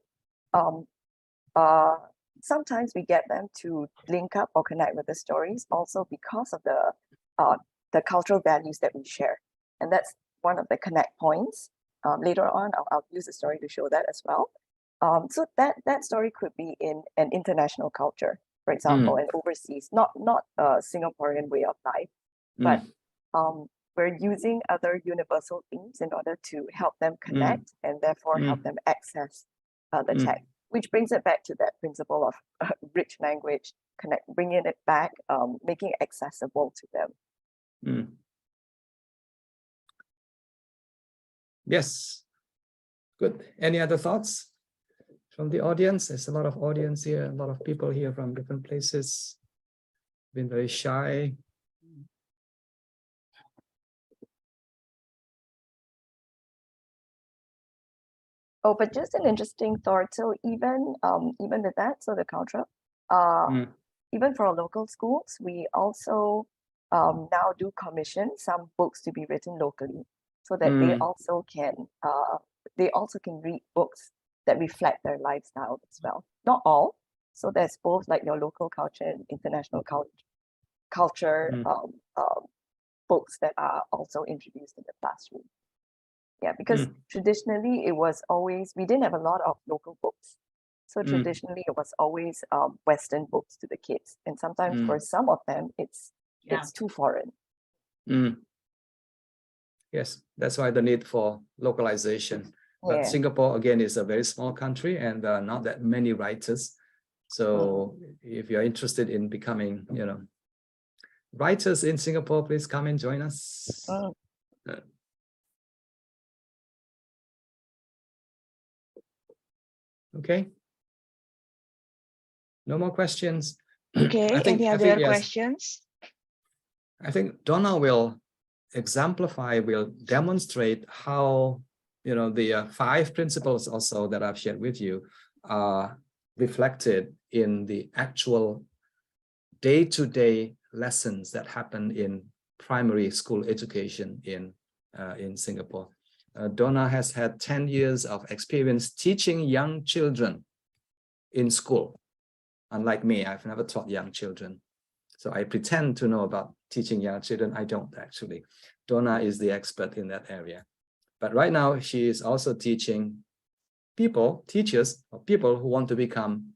sometimes we get them to link up or connect with the stories also because of the cultural values that we share. And that's one of the connect points. Later on, I'll use the story to show that as well. So that story could be in an international culture, for example, and overseas, not a Singaporean way of life, but we're using other universal themes in order to help them connect and therefore help them access the text, which brings it back to that principle of rich language, bringing it back, making it accessible to them. Yes. Good. Any other thoughts from the audience? There's a lot of audience here, a lot of people here from different places. Been very shy. Oh, but just an interesting thought. So even with that, so the culture, even for our local schools, we also now do commission some books to be written locally. so that they Mm. also can read books that reflect their lifestyle as well. Not all. So there's both like your local culture and international culture Mm. books that are also introduced in the classroom. Yeah, because Mm. traditionally it was always, we didn't have a lot of local books. So Mm. traditionally it was always Western books to the kids. And sometimes for Mm. some of them, it's Yeah. too foreign. Mm. Yes, that's why the need for localization. But Yeah. Singapore, again, is a very small country and not that many writers. So if you're interested in becoming, writers in Singapore, please come and join us. Mm. Okay. No more questions. Okay, any other yes. questions? I think Donna will exemplify, will demonstrate how, the 5 principles also that I've shared with you are reflected in the actual day-to-day lessons that happen in primary school education in Singapore. Donna has had 10 years of experience teaching young children in school. Unlike me, I've never taught young children. So I pretend to know about teaching young children. I don't actually. Donna is the expert in that area. But right now, she is also teaching teachers, or people who want to become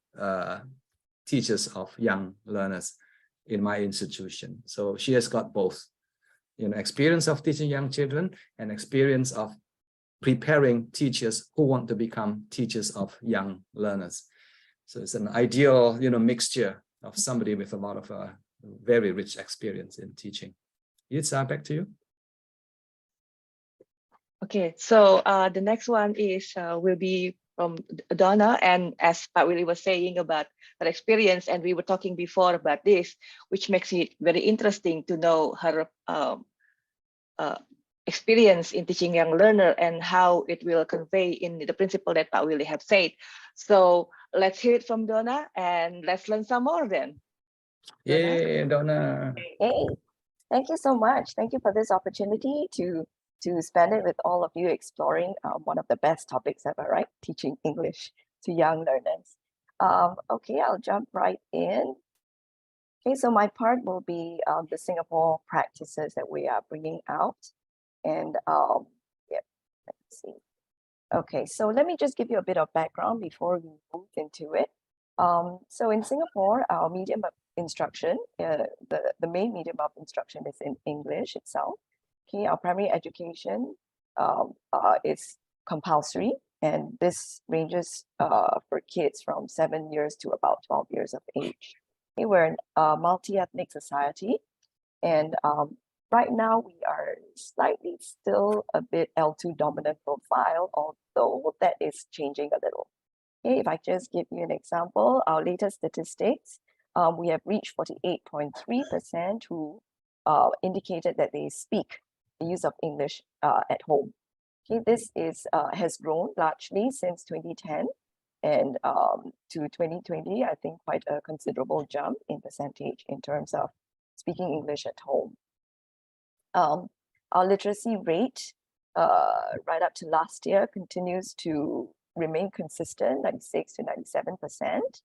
teachers of young learners in my institution. So she has got both, experience of teaching young children and experience of preparing teachers who want to become teachers of young learners. So it's an ideal, mixture of somebody with a lot of very rich experience in teaching. Yitza, back to you. Okay, so the next one will be from Donna, and as Pak Willy was saying about her experience, and we were talking before about this, which makes it very interesting to know her experience in teaching young learner and how it will convey in the principle that Pak Willy have said. So let's hear it from Donna and let's learn some more then. Yay, Donna. Hey, thank you so much. Thank you for this opportunity to spend it with all of you exploring one of the best topics ever, right? Teaching English to young learners. Okay, I'll jump right in. Okay, so my part will be the Singapore practices that we are bringing out. And yeah, let's see. Okay, so let me just give you a bit of background before we move into it. So in Singapore, our medium of instruction, the main medium of instruction is in English itself. Okay, our primary education is compulsory, and this ranges for kids from 7 years to about 12 years of age. Okay, we're a multi-ethnic society, and right now we are slightly still a bit L2 dominant profile, although that is changing a little. Okay, if I just give you an example, our latest statistics, we have reached 48.3% who indicated that they speak the use of English at home. Okay, this has grown largely since 2010, and to 2020, I think quite a considerable jump in percentage in terms of speaking English at home. Our literacy rate right up to last year continues to remain consistent, 96 to 97%.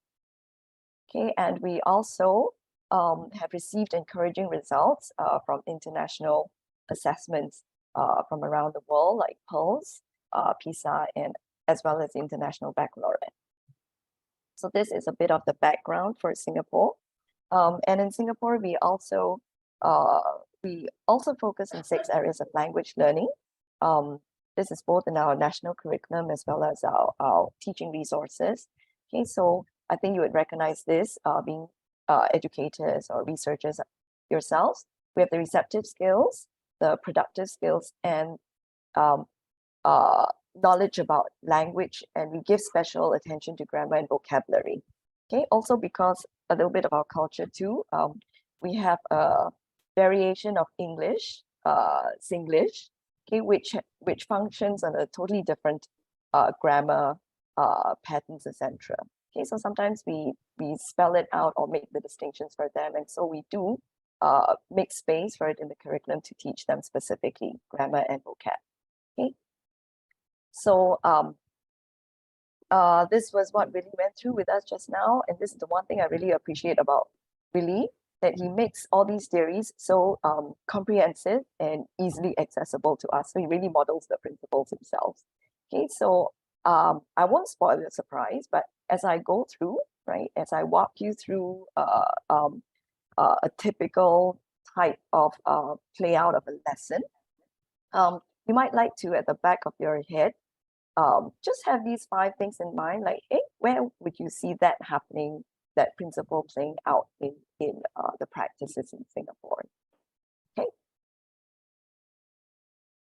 Okay, and we also have received encouraging results from international assessments from around the world, like PIRLS, PISA, and as well as International Baccalaureate. So this is a bit of the background for Singapore. And in Singapore, we also focus on 6 areas of language learning. This is both in our national curriculum as well as our teaching resources. Okay, so I think you would recognize this being educators or researchers yourselves. We have the receptive skills, the productive skills, and knowledge about language, and we give special attention to grammar and vocabulary. Okay, also because a little bit of our culture too, we have a variation of English, Singlish, okay, which functions on a totally different grammar patterns, etc. Okay, so sometimes we spell it out or make the distinctions for them, and so we do make space for it in the curriculum to teach them specifically grammar and vocab. Okay. So this was what Willy went through with us just now. And this is the one thing I really appreciate about Willy, that he makes all these theories so comprehensive and easily accessible to us. So he really models the principles himself. Okay, so I won't spoil the surprise, but as I go through, right, as I walk you through a typical type of play out of a lesson, you might like to, at the back of your head, just have these 5 things in mind, like, hey, where would you see that happening, that principle playing out in the practices in Singapore? Okay.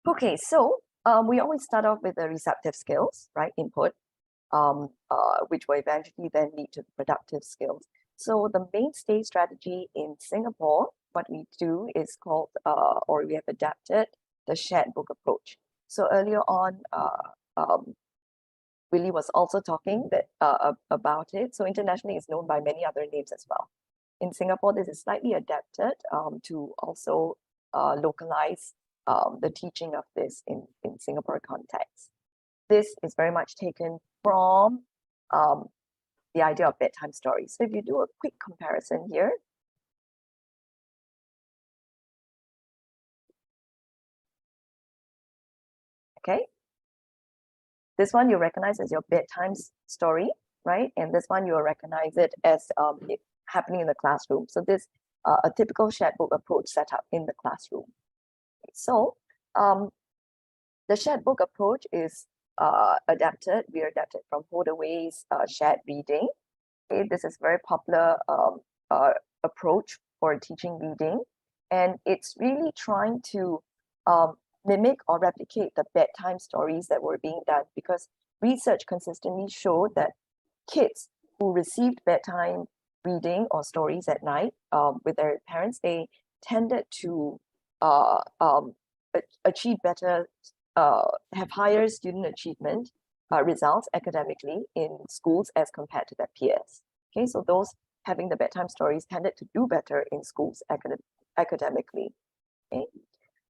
Okay, so we always start off with the receptive skills, right? Input, which will eventually then lead to the productive skills. So the mainstay strategy in Singapore, what we do is called, or we have adapted the shared book approach. So earlier on, Willy was also talking about it. So internationally, it's known by many other names as well. In Singapore, this is slightly adapted to also localize the teaching of this in Singapore context. This is very much taken from the idea of bedtime stories. So if you do a quick comparison here, okay, this one you recognize as your bedtime story, right? And this one you will recognize it as it happening in the classroom. So this a typical shared book approach set up in the classroom. So the shared book approach is adapted. We are adapted from Holdaway's shared reading. Okay, this is very popular approach for teaching reading, and it's really trying to mimic or replicate the bedtime stories that were being done, because research consistently showed that kids who received bedtime reading or stories at night with their parents, they tended to achieve better, have higher student achievement results academically in schools as compared to their peers. Okay, so those having the bedtime stories tended to do better in schools academically. Okay,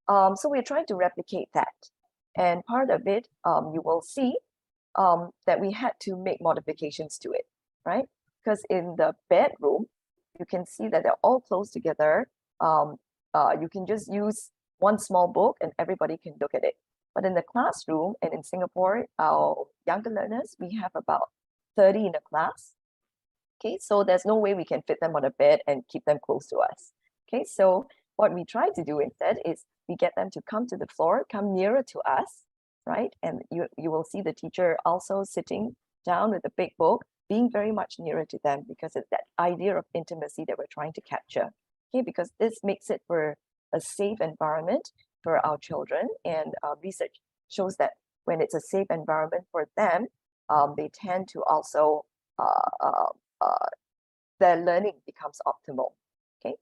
so we're trying to replicate that, and part of it, you will see that we had to make modifications to it, right? Because in the bedroom, you can see that they're all close together. You can just use one small book and everybody can look at it. But in the classroom and in Singapore, our younger learners, we have about 30 in a class. Okay, so there's no way we can fit them on a bed and keep them close to us. Okay, so what we try to do instead is we get them to come to the floor, come nearer to us, right? And you will see the teacher also sitting down with a big book, being very much nearer to them, because it's that idea of intimacy that we're trying to capture. Okay, because this makes it for a safe environment for our children, and research shows that when it's a safe environment for them, they tend to also their learning becomes optimal. Okay,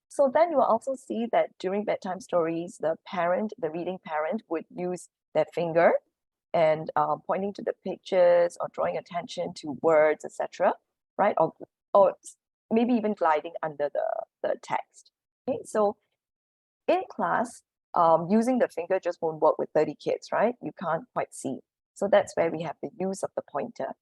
so then you will also see that during bedtime stories, the reading parent would use their finger and pointing to the pictures or drawing attention to words, etc., right? Or maybe even gliding under the text. Okay, so in class, using the finger just won't work with 30 kids, right? You can't quite see. So that's where we have the use of the pointer.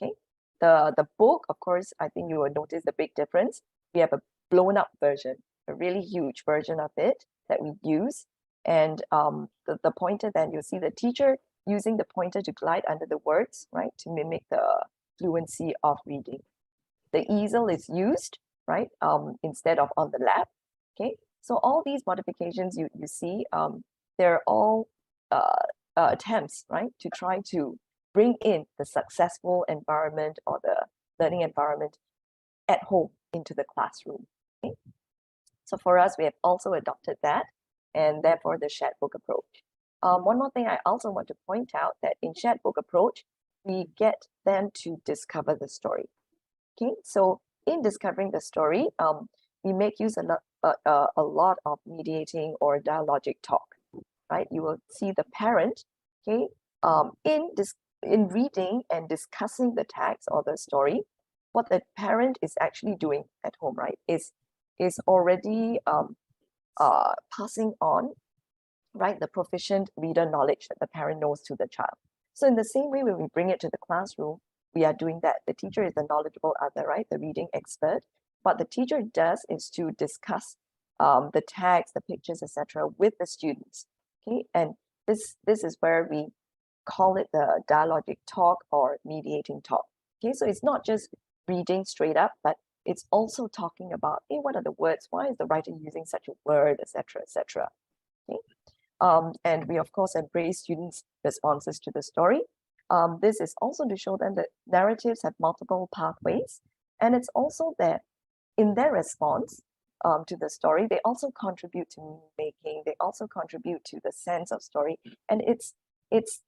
Okay, the book, of course, I think you will notice the big difference. We have a blown up version, a really huge version of it that we use. And the pointer, then you'll see the teacher using the pointer to glide under the words, right, to mimic the fluency of reading. The easel is used, right, instead of on the lap. Okay, so all these modifications you see, they're all attempts, right, to try to bring in the successful environment or the learning environment at home into the classroom. Okay? So for us, we have also adopted that, and therefore the shared book approach. One more thing I also want to point out, that in shared book approach, we get them to discover the story. Okay, so in discovering the story, we make use a lot of mediating or dialogic talk, right? You will see the parent, okay, in reading and discussing the text or the story, what the parent is actually doing at home, right, is already passing on right? The proficient reader knowledge that the parent knows to the child. So in the same way, when we bring it to the classroom, we are doing that. The teacher is the knowledgeable other, right? The reading expert. What the teacher does is to discuss the text, the pictures, etc., with the students. Okay, and this is where we call it the dialogic talk or mediating talk. Okay, so it's not just reading straight up, but it's also talking about, hey, what are the words? Why is the writer using such a word, etc., etc. Okay, and we of course embrace students' responses to the story. This is also to show them that narratives have multiple pathways, and it's also that in their response to the story, they also contribute to meaning making. They also contribute to the sense of story, and it's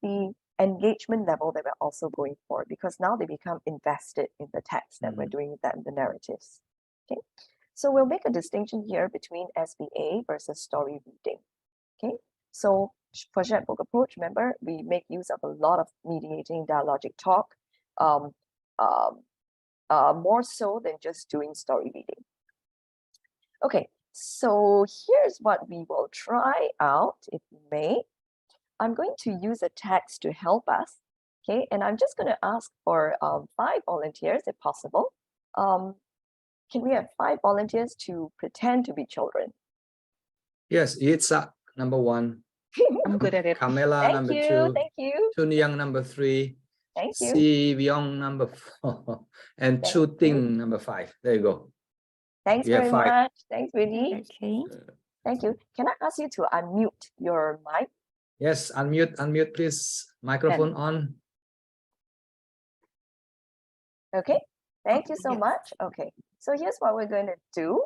the engagement level that we're also going for, because now they become invested in the text that we're doing with them, the narratives. Okay, so we'll make a distinction here between SBA versus story reading. Okay, so for shared book approach, remember, we make use of a lot of mediating dialogic talk, more so than just doing story reading. Okay, so here's what we will try out, if you may. I'm going to use a text to help us, okay? And I'm just going to ask for 5 volunteers, if possible. Can we have 5 volunteers to pretend to be children? Yes, Yitzhak, number 1. I'm good at it. Camilla, Thank number you, 2. thank you, Chun Young, number 3. thank you. Si Vyong, number 4. And Thank Chu you. Ting, number 5. There you go. Thanks You have very 5. much. Thanks, Willy. Okay. Thank you. Can I ask you to unmute your mic? Yes, unmute, please. Microphone on. Okay, thank you so Yes. much. Okay, so here's what we're going to do.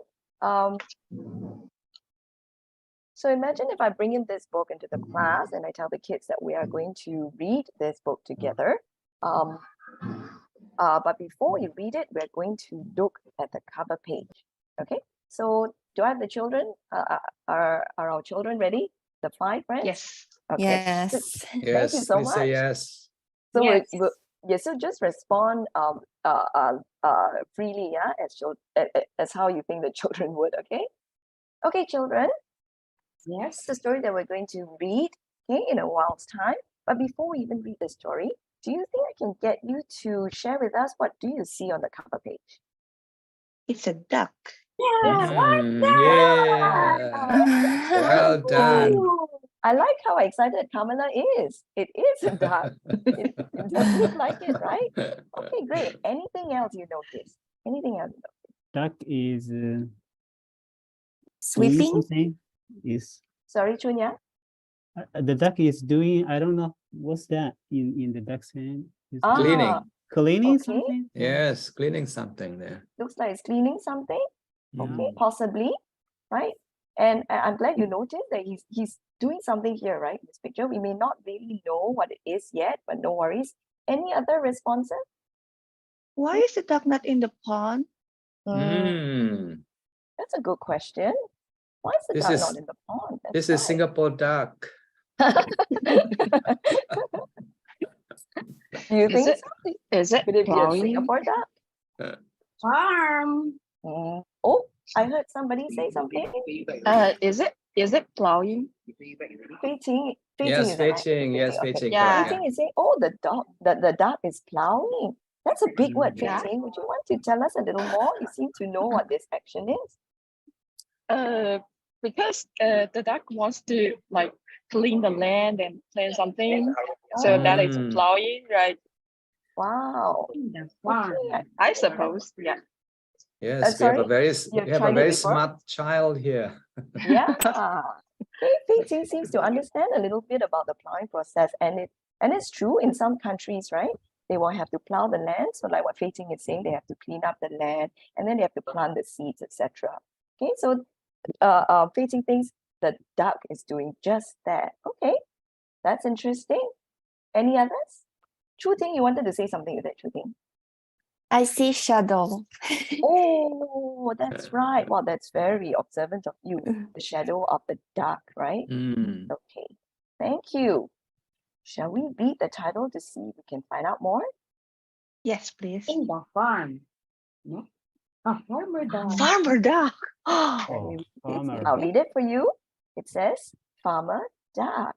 So imagine if I bring in this book into the class and I tell the kids that we are going to read this book together. But before you read it, we're going to look at the cover page. Okay, so do I have the children? Are our children ready? The 5 friends? Yes. Okay. Yes. Thank you Yes, so please say much. yes. So Yes. yeah, so just respond freely, yeah, as how you think the children would, okay? Okay, children, Yes. it's a story that we're going to read, okay, in a while's time. But before we even read the story, do you think I can get you to share with us what do you see on the cover page? It's a duck. It's Yeah. Well done. Ooh, I like how excited Kamala is. It is a duck. It does look like it, right? Okay, great. Anything else you notice? Anything else? Duck is doing Sweeping. something. Is Sorry, Chunya. the duck is doing? I don't know what's that in the duck's hand. Is it Cleaning. cleaning okay. something? Yes, cleaning something there. Looks like it's cleaning something. Okay, Yeah. possibly, right? And I'm glad you noticed that he's doing something here, right? In this picture, we may not really know what it is yet, but no worries. Any other responses? Why is the duck not in the pond? That's a good question. Why is the This duck is- not in the pond? That's This is right. Singapore duck. Do you Is think it- so? Is it Could it be a plowing? Singapore duck? Farm. Oh, I heard somebody say something. Is it plowing? Fei Yes, is that right? fetching. Yes, Okay. fetching. Yeah. Correct, Fei is saying, oh, the duck is plowing. That's a big word, Fei Yeah. Would you want to tell us a little more? You seem to know what this action is. Because the duck wants to like clean the land and plant something. So that is Mm. plowing, right? Wow. Okay. I suppose. Yeah. Yes, we have sorry? a very You've we have a tried it very before? smart child here. Yeah. Fei seems to understand a little bit about the plowing process, and it's true in some countries, right? They will have to plow the land. So like what Fei is saying, they have to clean up the land and then they have to plant the seeds, etc. Okay, so Fei thinks the duck is doing just that. Okay, that's interesting. Any others? Chu Ting, you wanted to say something with that, Chu Ting? I see shadow. Oh, that's right. Well, that's very observant of you. The shadow of the duck, right? Mm. Okay, thank you. Shall we read the title to see if we can find out more? Yes, please. In the farm. No? A farmer dog. Farmer duck. Oh, farmer. I'll read it for you. It says, farmer duck.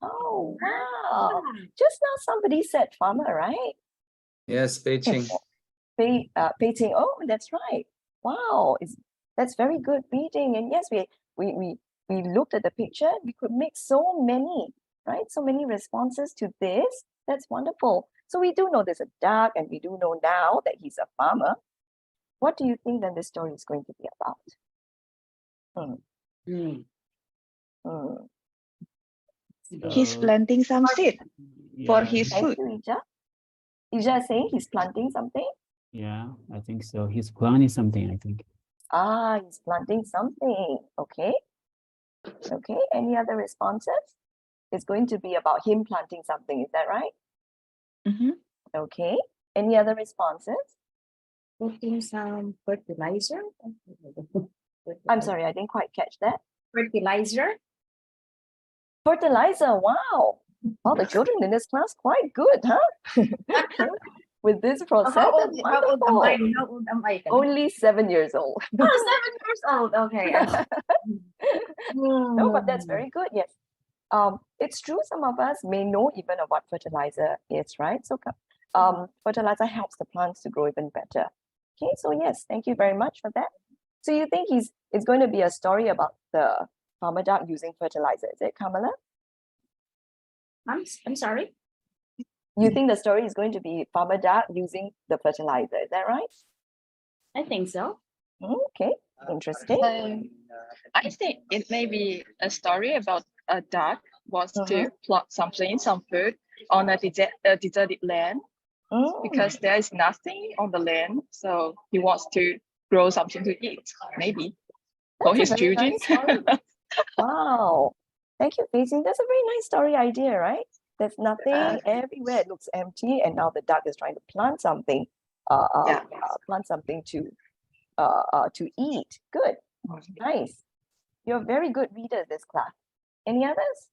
Oh, wow. Just now somebody said farmer, right? Yes, Beijing. Beijing. Oh, that's right. Wow, that's very good reading. And yes, we looked at the picture. We could make so many, right? So many responses to this. That's wonderful. So we do know there's a duck, and we do know now that he's a farmer. What do you think then this story is going to be about? He's So, planting some seed for yeah, his Thank food. you, Ija. Ija is saying he's planting something. yeah, I think so. He's planning something, I think. Ah, he's planting something. Okay. Okay. Any other responses? It's going to be about him planting something. Is that right? Mhm. Okay. Any other responses? Putting some fertilizer. I'm sorry, I didn't quite catch that. Fertilizer. Fertilizer. Wow. Well, the children in this class quite good, huh? With this process. How old, That's how old am I? wonderful. How old am I? Only 7 years old. Oh, 7 years old. Okay. No, but that's very good. Yes. It's true. Some of us may know even of what fertilizer is, right? So, fertilizer helps the plants to grow even better. Okay. So yes, thank you very much for that. So you think it's going to be a story about the farmer duck using fertilizer? Is it, Kamala? I'm sorry. You think the story is going to be farmer duck using the fertilizer? Is that right? I think so. Okay. Interesting. I think it may be a story about a duck wants to plot some food on a deserted land because there is nothing on the land, so he wants to grow something to eat, maybe for his That's a very children. nice story. Wow. Thank you, Faisy. That's a very nice story idea, right? There's nothing everywhere. It looks empty, and now the duck is trying to plant something. Plant something to eat. Good. Nice. You're very good readers this class. Any others?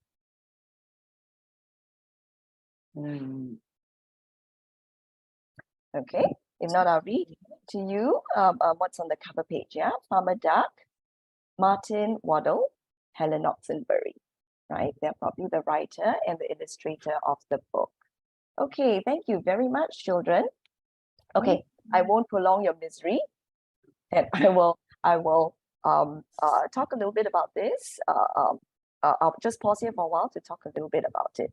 Okay. If not, I'll read to you what's on the cover page. Yeah, Farmer Duck, Martin Waddle, Helen Oxenbury. Right? They're probably the writer and the illustrator of the book. Okay, thank you very much, children. Okay, I won't prolong your misery, and I will talk a little bit about this. I'll just pause here for a while to talk a little bit about it.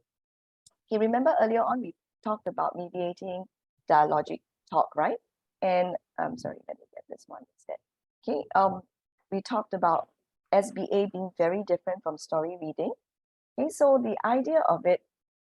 Okay, remember earlier on we talked about mediating dialogic talk, right? And I'm sorry, let me get this one instead. Okay, we talked about SBA being very different from story reading. Okay, so the idea of it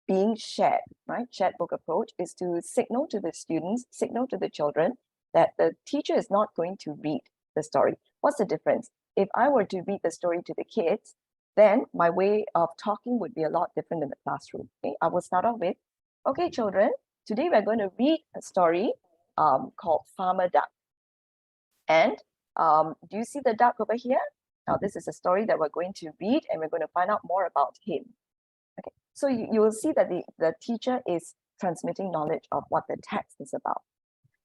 being shared, right? Shared book approach is to signal to the students, signal to the children that the teacher is not going to read the story. What's the difference? If I were to read the story to the kids, then my way of talking would be a lot different in the classroom. Okay, I will start off with, okay, children, today we're going to read a story called Farmer Duck. And do you see the duck over here? Now, this is a story that we're going to read, and we're going to find out more about him. Okay, so you will see that the teacher is transmitting knowledge of what the text is about.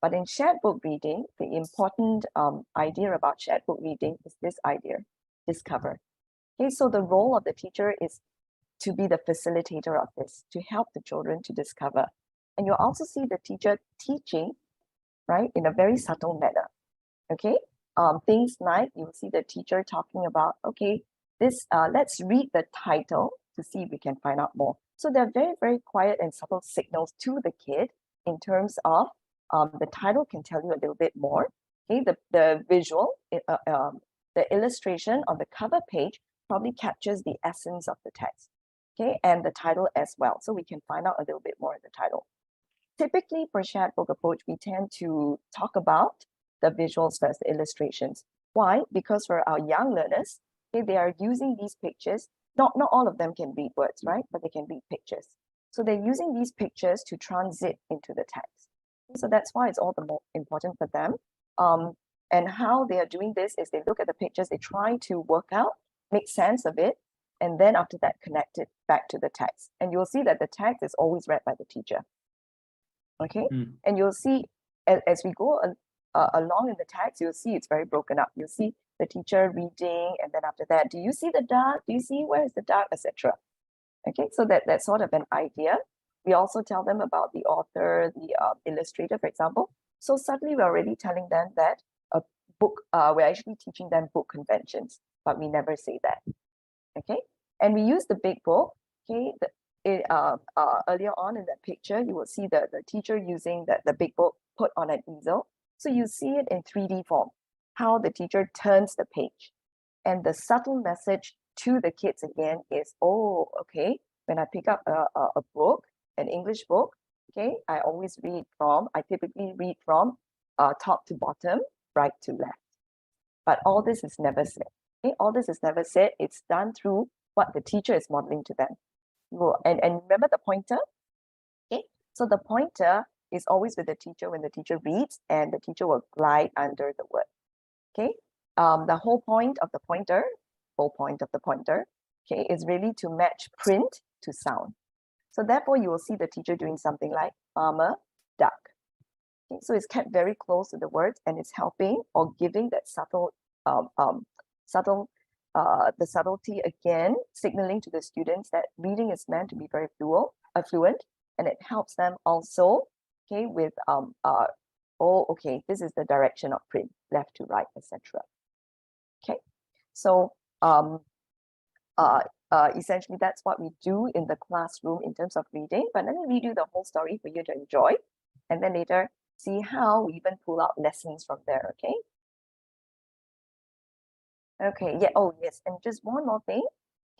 But in shared book reading, the important idea about shared book reading is this idea, discover. Okay, so the role of the teacher is to be the facilitator of this, to help the children to discover. And you'll also see the teacher teaching, right, in a very subtle manner. Okay, things like you'll see the teacher talking about, okay, this let's read the title to see if we can find out more. So they're very, very quiet and subtle signals to the kid in terms of the title can tell you a little bit more. Okay, the visual, the illustration on the cover page probably captures the essence of the text. Okay, and the title as well. So we can find out a little bit more in the title. Typically for shared book approach, we tend to talk about the visuals first, the illustrations. Why? Because for our young learners, okay, they are using these pictures. Not all of them can read words, right? But they can read pictures. So they're using these pictures to transit into the text. So that's why it's all the more important for them. And how they are doing this is they look at the pictures, they try to work out, make sense of it, and then after that, connect it back to the text. And you'll see that the text is always read by the teacher. Okay, and you'll see as we go along in the text, you'll see it's very broken up. You'll see the teacher reading, and then after that, do you see the duck? Do you see where is the duck, etc. Okay, so that's sort of an idea. We also tell them about the author, the illustrator, for example. So suddenly we're already telling them that a book, we're actually teaching them book conventions, but we never say that. Okay, and we use the big book. Okay, earlier on in the picture, you will see the teacher using the big book put on an easel. So you see it in 3D form, how the teacher turns the page. And the subtle message to the kids again is, oh, okay, when I pick up a book, an English book, okay, I typically read from top to bottom, right to left. But all this is never said. Okay? All this is never said. It's done through what the teacher is modeling to them. And remember the pointer? Okay, so the pointer is always with the teacher when the teacher reads, and the teacher will glide under the word. Okay, the whole point of the pointer, okay, is really to match print to sound. So therefore, you will see the teacher doing something like farmer, duck. Okay, so it's kept very close to the words, and it's helping or giving that the subtlety again, signaling to the students that reading is meant to be very fluent, and it helps them also, okay, with oh, okay, this is the direction of print, left to right, etc. Okay, so essentially that's what we do in the classroom in terms of reading. But let me read you the whole story for you to enjoy, and then later see how we even pull out lessons from there. Okay. Okay, yeah, oh yes, and just one more thing.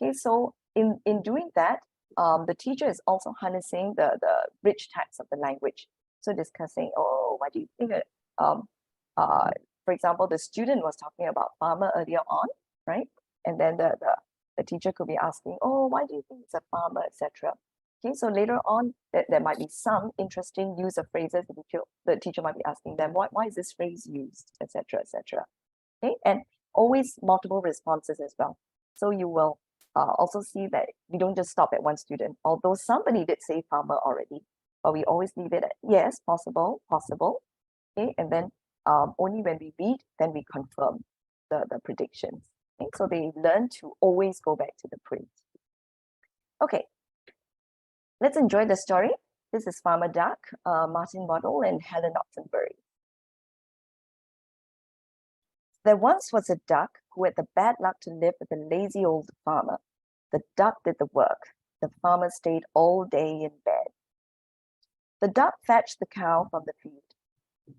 Okay, so in doing that, the teacher is also harnessing the rich text of the language. So discussing, oh, what do you think? For example, the student was talking about farmer earlier on, right? And then the teacher could be asking, oh, why do you think it's a farmer, etc. Okay, so later on, there might be some interesting use of phrases. The teacher might be asking them, why is this phrase used, etc., etc. Okay, and always multiple responses as well. So you will also see that we don't just stop at one student, although somebody did say farmer already, but we always leave it at yes, possible, okay, and then only when we read, then we confirm the predictions. Okay? So they learn to always go back to the print. Okay, let's enjoy the story. This is Farmer Duck, Martin Waddell and Helen Ottenbury. There once was a duck who had the bad luck to live with a lazy old farmer. The duck did the work. The farmer stayed all day in bed. The duck fetched the cow from the field.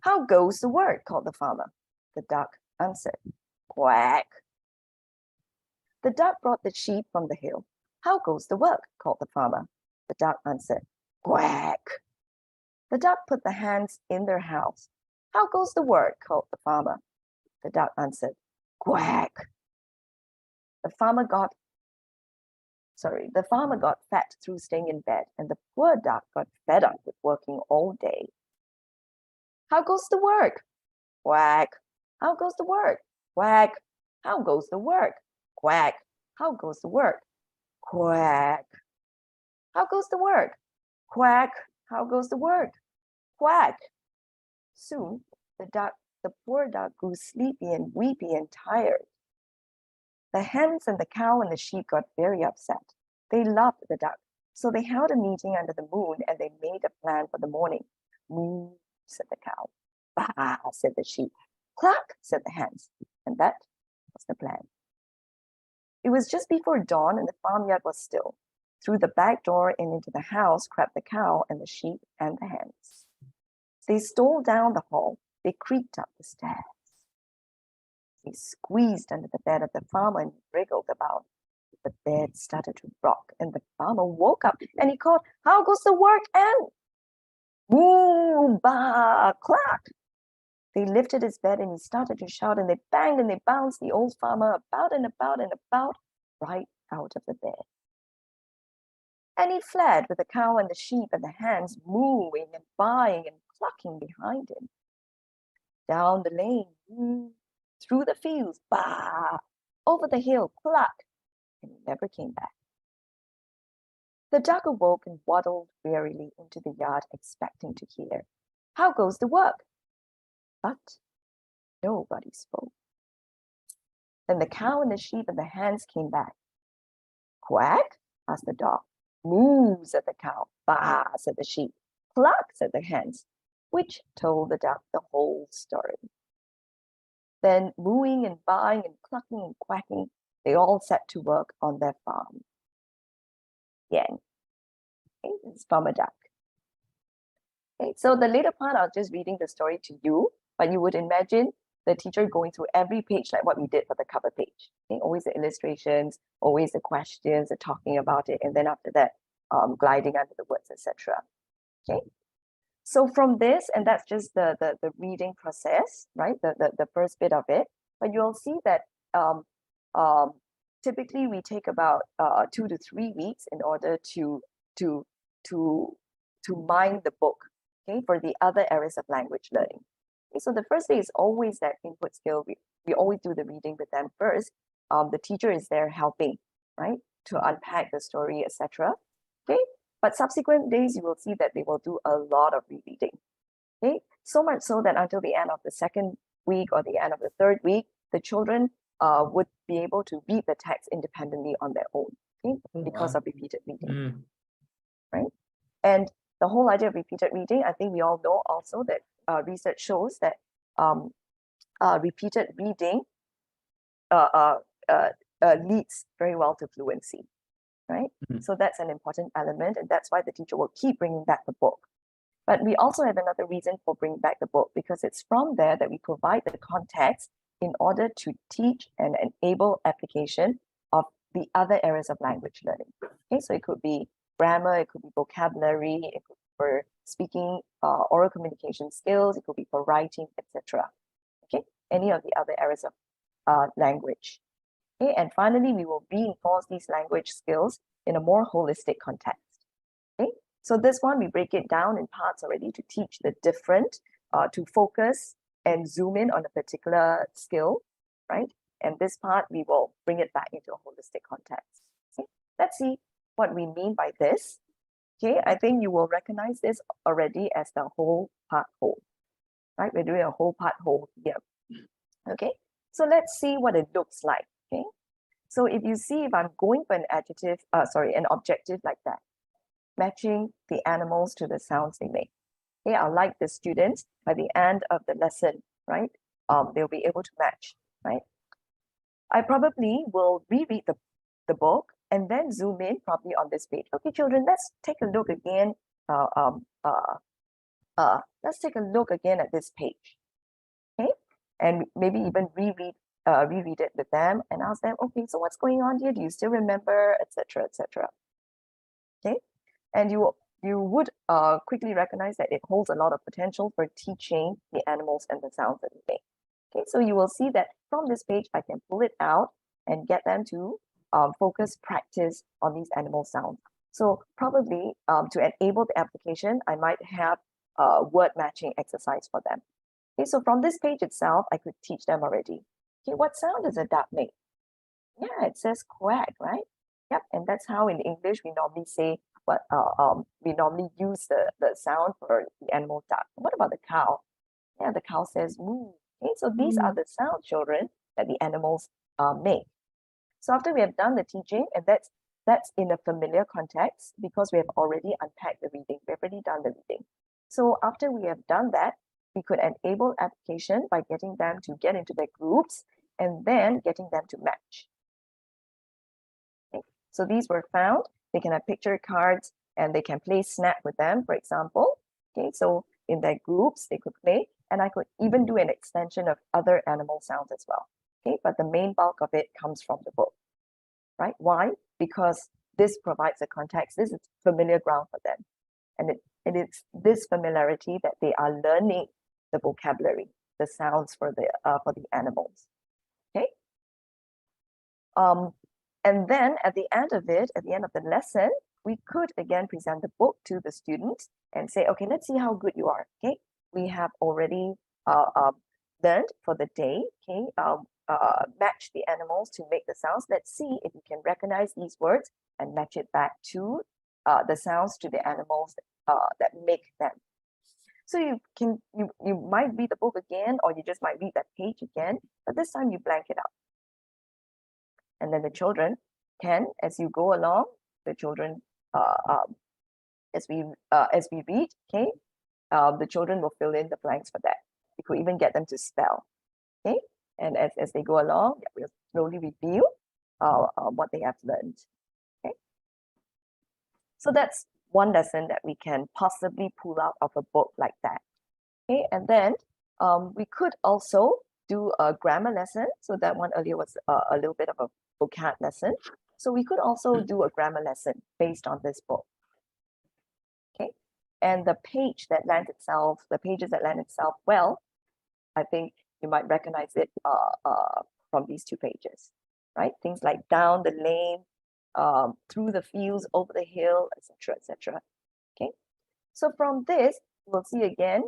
How goes the work? Called the farmer. The duck answered, quack. The duck brought the sheep from the hill. How goes the work? Called the farmer. The duck answered, quack. The duck put the hens in their house. How goes the work? Called the farmer. The duck answered, quack. The farmer got fat through staying in bed, and the poor duck got fed up with working all day. How goes the work? Quack. How goes the work? Quack. How goes the work? Quack. How goes the work? Quack. How goes the work? Quack. How goes the work? Quack. Soon the poor duck grew sleepy and weepy and tired. The hens and the cow and the sheep got very upset. They loved the duck, so they held a meeting under the moon and they made a plan for the morning. Moo, said the cow. Bah, said the sheep. Cluck, said the hens. And that was the plan. It was just before dawn and the farmyard was still. Through the back door and into the house crept the cow and the sheep and the hens. They stole down the hall. They creaked up the stairs. They squeezed under the bed of the farmer and wriggled about. The bed started to rock and the farmer woke up and he called, how goes the work? And boom, bah, clack. They lifted his bed and he started to shout and they banged and they bounced the old farmer about and about and about right out of the bed. And he fled with the cow and the sheep and the hens mooing and baaing and clucking behind him. Down the lane, through the fields, bah, over the hill, cluck, and he never came back. The duck awoke and waddled wearily into the yard, expecting to hear, how goes the work? But nobody spoke. Then the cow and the sheep and the hens came back. Quack? Asked the dog. moos at the cow, baas at the sheep, clucks at the hens, which told the duck the whole story. Then mooing and baaing and clucking and quacking, they all set to work on their farm. Yang. Okay, this is farmer duck. Okay, so the later part, I'll just reading the story to you, but you would imagine the teacher going through every page like what we did for the cover page. Okay, always the illustrations, always the questions, the talking about it, and then after that, gliding under the words, etc. Okay, so from this, and that's just the reading process, right? The first bit of it, but you'll see that typically we take about 2 to 3 weeks in order to mine the book, okay, for the other areas of language learning. Okay, so the first day is always that input skill. We always do the reading with them first. The teacher is there helping, right, to unpack the story, etc. Okay, but subsequent days you will see that they will do a lot of rereading. Okay, so much so that until the end of the second week or the end of the third week, the children would be able to read the text independently on their own, okay, because of repeated reading, right? And the whole idea of repeated reading, I think we all know also that research shows that repeated reading leads very well to fluency, right? So that's an important element, and that's why the teacher will keep bringing back the book. But we also have another reason for bringing back the book, because it's from there that we provide the context in order to teach and enable application of the other areas of language learning. Okay, so it could be grammar, it could be vocabulary, it could be for speaking, oral communication skills, it could be for writing, etc. Okay, any of the other areas of language. Okay, and finally, we will reinforce these language skills in a more holistic context. Okay, so this one, we break it down in parts already to teach the different, to focus and zoom in on a particular skill, right? And this part, we will bring it back into a holistic context. Okay, let's see what we mean by this. Okay, I think you will recognize this already as the whole part whole, right? We're doing a whole part whole here. Okay, so let's see what it looks like. Okay, so if you see, if I'm going for an adjective, an objective like that, matching the animals to the sounds they make. Okay, I like the students by the end of the lesson, right? They'll be able to match, right? I probably will reread the book and then zoom in probably on this page. Okay, children, let's take a look again. Let's take a look again at this page. Okay, and maybe even reread it with them and ask them, okay, so what's going on here? Do you still remember, etc., etc. Okay, and you would quickly recognize that it holds a lot of potential for teaching the animals and the sounds that we make. Okay, so you will see that from this page, I can pull it out and get them to focus, practice on these animal sounds. So probably to enable the application, I might have a word matching exercise for them. Okay, so from this page itself, I could teach them already. Okay, what sound does a duck make? Yeah, it says quack, right? Yep, and that's how in English we normally say what we normally use the sound for the animal duck. What about the cow? Yeah, the cow says moo. Okay, so these are the sound, children, that the animals make. So after we have done the teaching, and that's in a familiar context because we have already unpacked the reading, we've already done the reading. So after we have done that, we could enable application by getting them to get into their groups and then getting them to match. Okay. So these were found. They can have picture cards and they can play snap with them, for example. Okay, so in their groups, they could play, and I could even do an extension of other animal sounds as well. Okay, but the main bulk of it comes from the book, right? Why? Because this provides a context. This is familiar ground for them. And it's this familiarity that they are learning the vocabulary, the sounds for the animals. Okay. And then at the end of it, at the end of the lesson, we could again present the book to the students and say, okay, let's see how good you are. Okay, we have already learned for the day. Okay, match the animals to make the sounds. Let's see if you can recognize these words and match it back to the sounds to the animals that make them. So you might read the book again, or you just might read that page again, but this time you blank it out. And then the children can, as you go along, the children as we read, okay, the children will fill in the blanks for that. We could even get them to spell, okay, and as they go along, we'll slowly reveal what they have learned. Okay, so that's one lesson that we can possibly pull out of a book like that. Okay, and then we could also do a grammar lesson. So that one earlier was a little bit of a vocab lesson. So we could also do a grammar lesson based on this book. Okay, and the pages that lend itself well, I think you might recognize it from these two pages, right? Things like down the lane, through the fields, over the hill, etc., etc. Okay, so from this, we'll see again,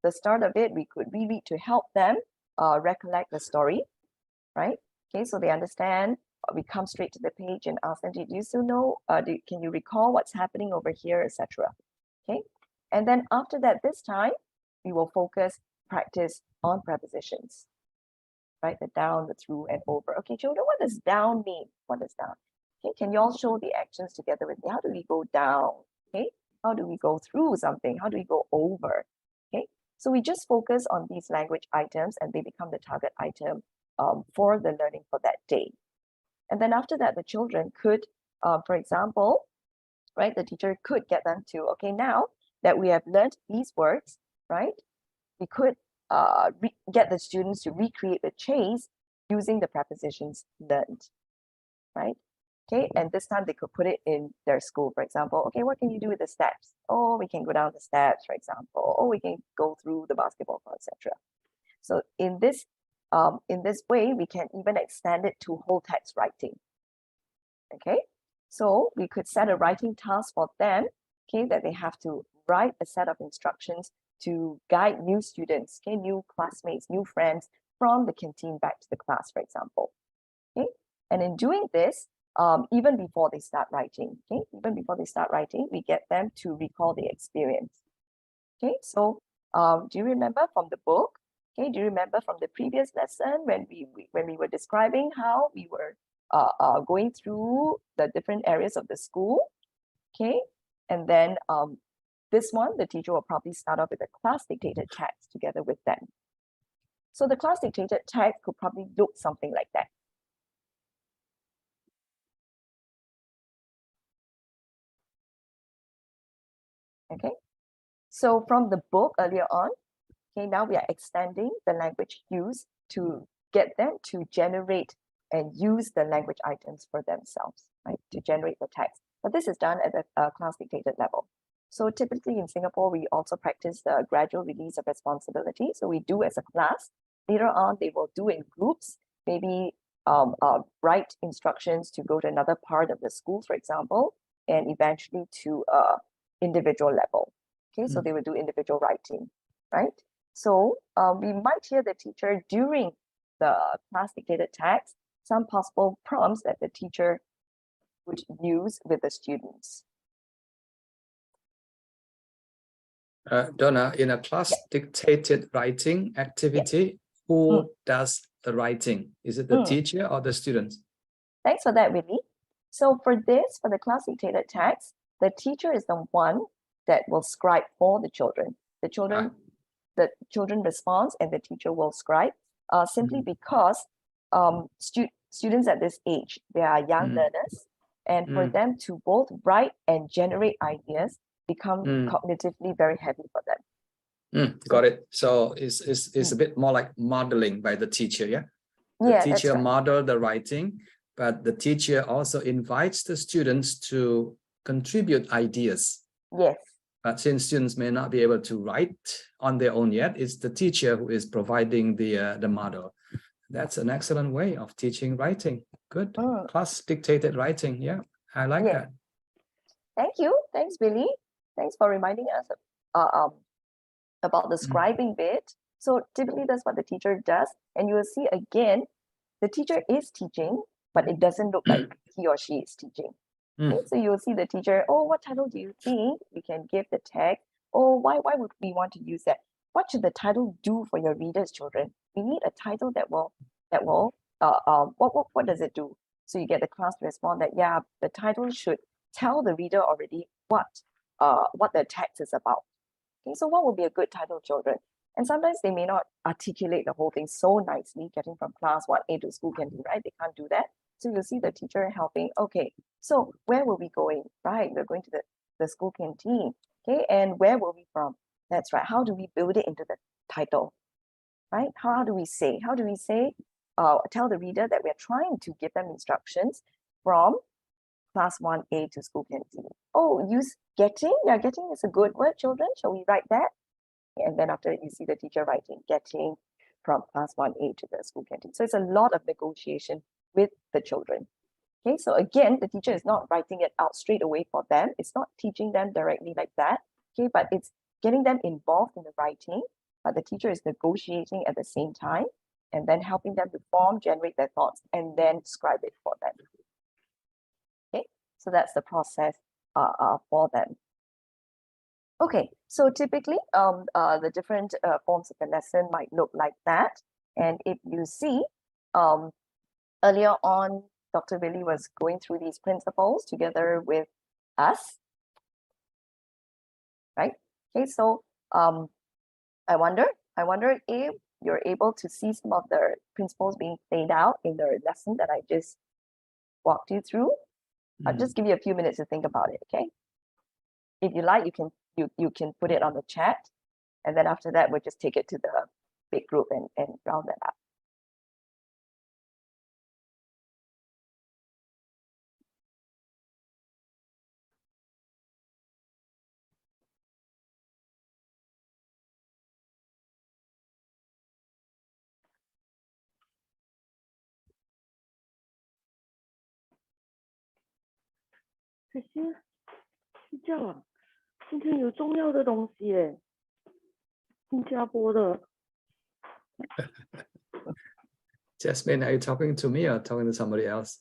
the start of it, we could reread to help them recollect the story, right? Okay, so they understand. We come straight to the page and ask them, did you still know, can you recall what's happening over here, etc. Okay, and then after that, this time, we will practice on prepositions, right? The down, the through, and over. Okay, children, what does down mean? What is down? Okay, can you all show the actions together with me? How do we go down? Okay, how do we go through something? How do we go over? Okay, so we just focus on these language items and they become the target item for the learning for that day. And then after that, the children could, for example, right, the teacher could get them to, okay, now that we have learned these words, right, we could get the students to recreate the chase using the prepositions learned, right? Okay, and this time they could put it in their school, for example. Okay, what can you do with the steps? Oh, we can go down the steps, for example. Oh, we can go through the basketball court, etc. So in this way, we can even extend it to whole text writing. Okay, so we could set a writing task for them, okay, that they have to write a set of instructions to guide new students, okay, new classmates, new friends from the canteen back to the class, for example. Okay, and in doing this, even before they start writing, okay, we get them to recall the experience. Okay, so do you remember from the book? Okay, do you remember from the previous lesson when we were describing how we were going through the different areas of the school? Okay, and then this one, the teacher will probably start off with a class dictated text together with them. So the class dictated text could probably look something like that. Okay, so from the book earlier on, okay, now we are extending the language use to get them to generate and use the language items for themselves, right, to generate the text. But this is done at the class dictated level. So typically in Singapore, we also practice the gradual release of responsibility. So we do as a class. Later on, they will do in groups, maybe write instructions to go to another part of the school, for example, and eventually to individual level. Okay, so they will do individual writing, right? So we might hear the teacher during the class dictated text, some possible prompts that the teacher would use with the students. Donna, in a class dictated writing activity, who does the writing? Is it the teacher or the students? Thanks for that, Willy. So for the class dictated text, the teacher is the one that will scribe for the children. The children respond and the teacher will scribe, simply because students at this age, they are young learners, and for them to both write and generate ideas become cognitively very heavy for them. Got it. So it's a bit more like modeling by the teacher, yeah? Yeah, the teacher that's right. model the writing, but the teacher also invites the students to contribute ideas. Yes. But since students may not be able to write on their own yet, it's the teacher who is providing the model. That's an excellent way of teaching writing. Good. Class dictated writing. Yeah, I like that. Thank you. Thanks, Willy. Thanks for reminding us about the scribing bit. So typically that's what the teacher does. And you will see again, the teacher is teaching, but it doesn't look like he or she is teaching. Okay, so you will see the teacher, oh, what title do you think we can give the text? Oh, why would we want to use that? What should the title do for your readers, children? We need a title that will what does it do? So you get the class to respond that, yeah, the title should tell the reader already what the text is about. Okay, so what would be a good title, children? And sometimes they may not articulate the whole thing so nicely, getting from class 1A to school canteen, right? They can't do that. So you'll see the teacher helping, okay, so where were we going? Right, we're going to the school canteen, okay? And where were we from? That's right, how do we build it into the title, right? How do we say, tell the reader that we're trying to give them instructions from class 1A to school canteen. Oh, use getting, yeah, getting is a good word, children. Shall we write that? And then after you see the teacher writing, getting from class 1A to the school canteen. So it's a lot of negotiation with the children. Okay, so again, the teacher is not writing it out straight away for them. It's not teaching them directly like that. Okay, but it's getting them involved in the writing, but the teacher is negotiating at the same time and then helping them to form, generate their thoughts, and then scribe it for them. Okay, so that's the process for them. Okay, so typically the different forms of the lesson might look like that. And if you see, earlier on, Dr. Willy was going through these principles together with us, right? Okay, so I wonder if you're able to see some of the principles being played out in the lesson that I just walked you through. I'll just give you a few minutes to think about it, okay? If you like, you can put it on the chat, and then after that, we'll just take it to the big group and round that up. Jasmine, are you talking to me or talking to somebody else?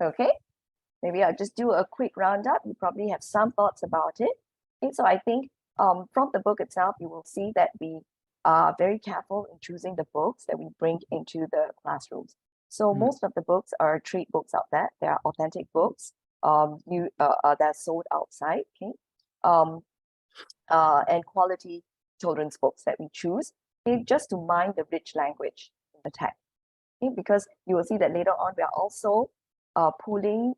Okay, maybe I'll just do a quick roundup. You probably have some thoughts about it. Okay, so I think from the book itself, you will see that we are very careful in choosing the books that we bring into the classrooms. So most of the books are trade books out there. They are authentic books. They're sold outside. Okay, and quality children's books that we choose. Okay, just to mind the rich language in the text. Okay, because you will see that later on we are also pulling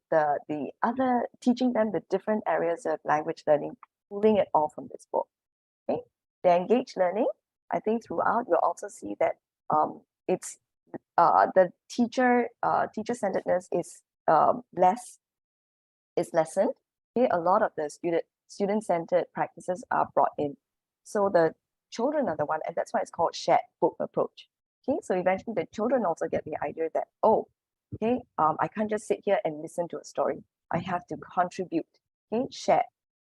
teaching them the different areas of language learning, pulling it all from this book. Okay, the engaged learning, I think throughout you'll also see that it's the teacher-centeredness is lessened. Okay, a lot of the student-centered practices are brought in. So the children are the one, and that's why it's called shared book approach. Okay, so eventually the children also get the idea that, oh, okay, I can't just sit here and listen to a story. I have to contribute. Okay,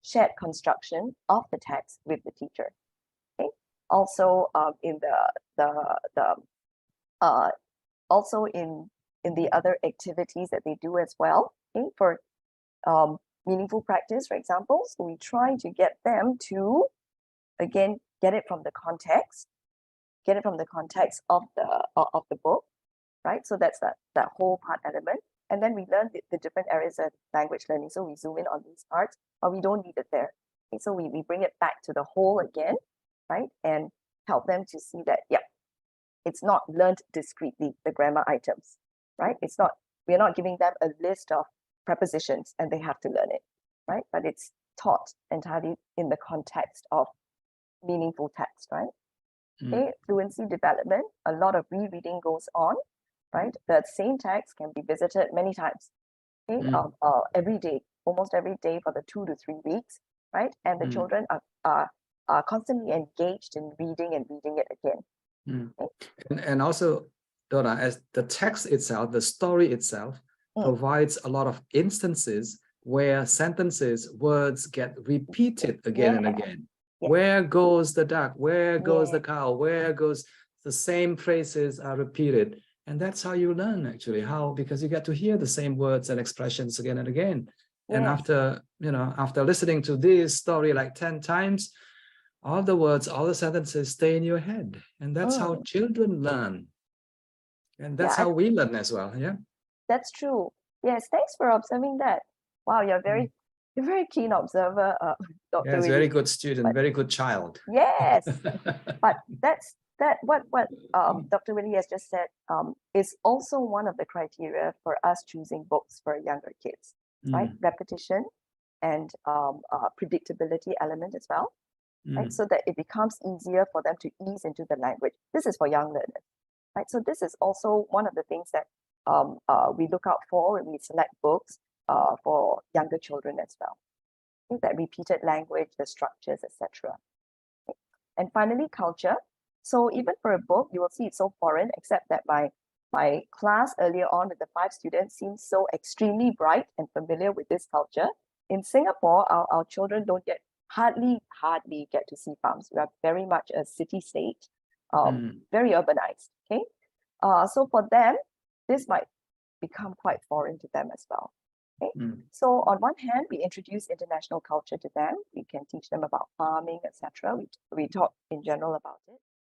shared construction of the text with the teacher. Okay, also in the other activities that they do as well. Okay, for meaningful practice, for example, so we try to get them to again get it from the context of the book, right? So that's that whole part element. And then we learn the different areas of language learning. So we zoom in on these parts, but we don't leave it there. Okay, so we bring it back to the whole again, right? And help them to see that, yeah, it's not learned discretely, the grammar items, right? We're not giving them a list of prepositions and they have to learn it, right? But it's taught entirely in the context of meaningful text, right? Okay, fluency development, a lot of rereading goes on, right? The same text can be visited many times, okay? Every day, almost every day for the 2 to 3 weeks, right? And the children are constantly engaged in reading and reading it again. Okay? And also, Donna, as the text itself, the story itself provides a lot of instances where sentences, words get repeated again and again. Where goes the duck? Where goes the cow? Where goes the same phrases are repeated? And that's how you learn, actually. How? Because you get to hear the same words and expressions again and again. And after listening to this story like 10 times, all the words, all the sentences stay in your head. And that's how children learn. And that's Yeah, how we learn as well. Yeah. That's true. Yes, thanks for observing that. Wow, you're you're very keen observer, Dr. Yes, Willy. very good student, But- very good child. Yes, but what Dr. Willy has just said is also one of the criteria for us choosing books for younger kids, right? Repetition and predictability element as well, right? So that it becomes easier for them to ease into the language. This is for young learners, right? So this is also one of the things that we look out for when we select books for younger children as well. I think that repeated language, the structures, etc. And finally, culture. So even for a book, you will see it's so foreign, except that my class earlier on with the 5 students seems so extremely bright and familiar with this culture. In Singapore, our children don't get hardly get to see farms. We are very much a city state, very urbanized. Okay, so for them, this might become quite foreign to them as well. Okay? So on one hand, we introduce international culture to them. We can teach them about farming, etc. We talk in general about it.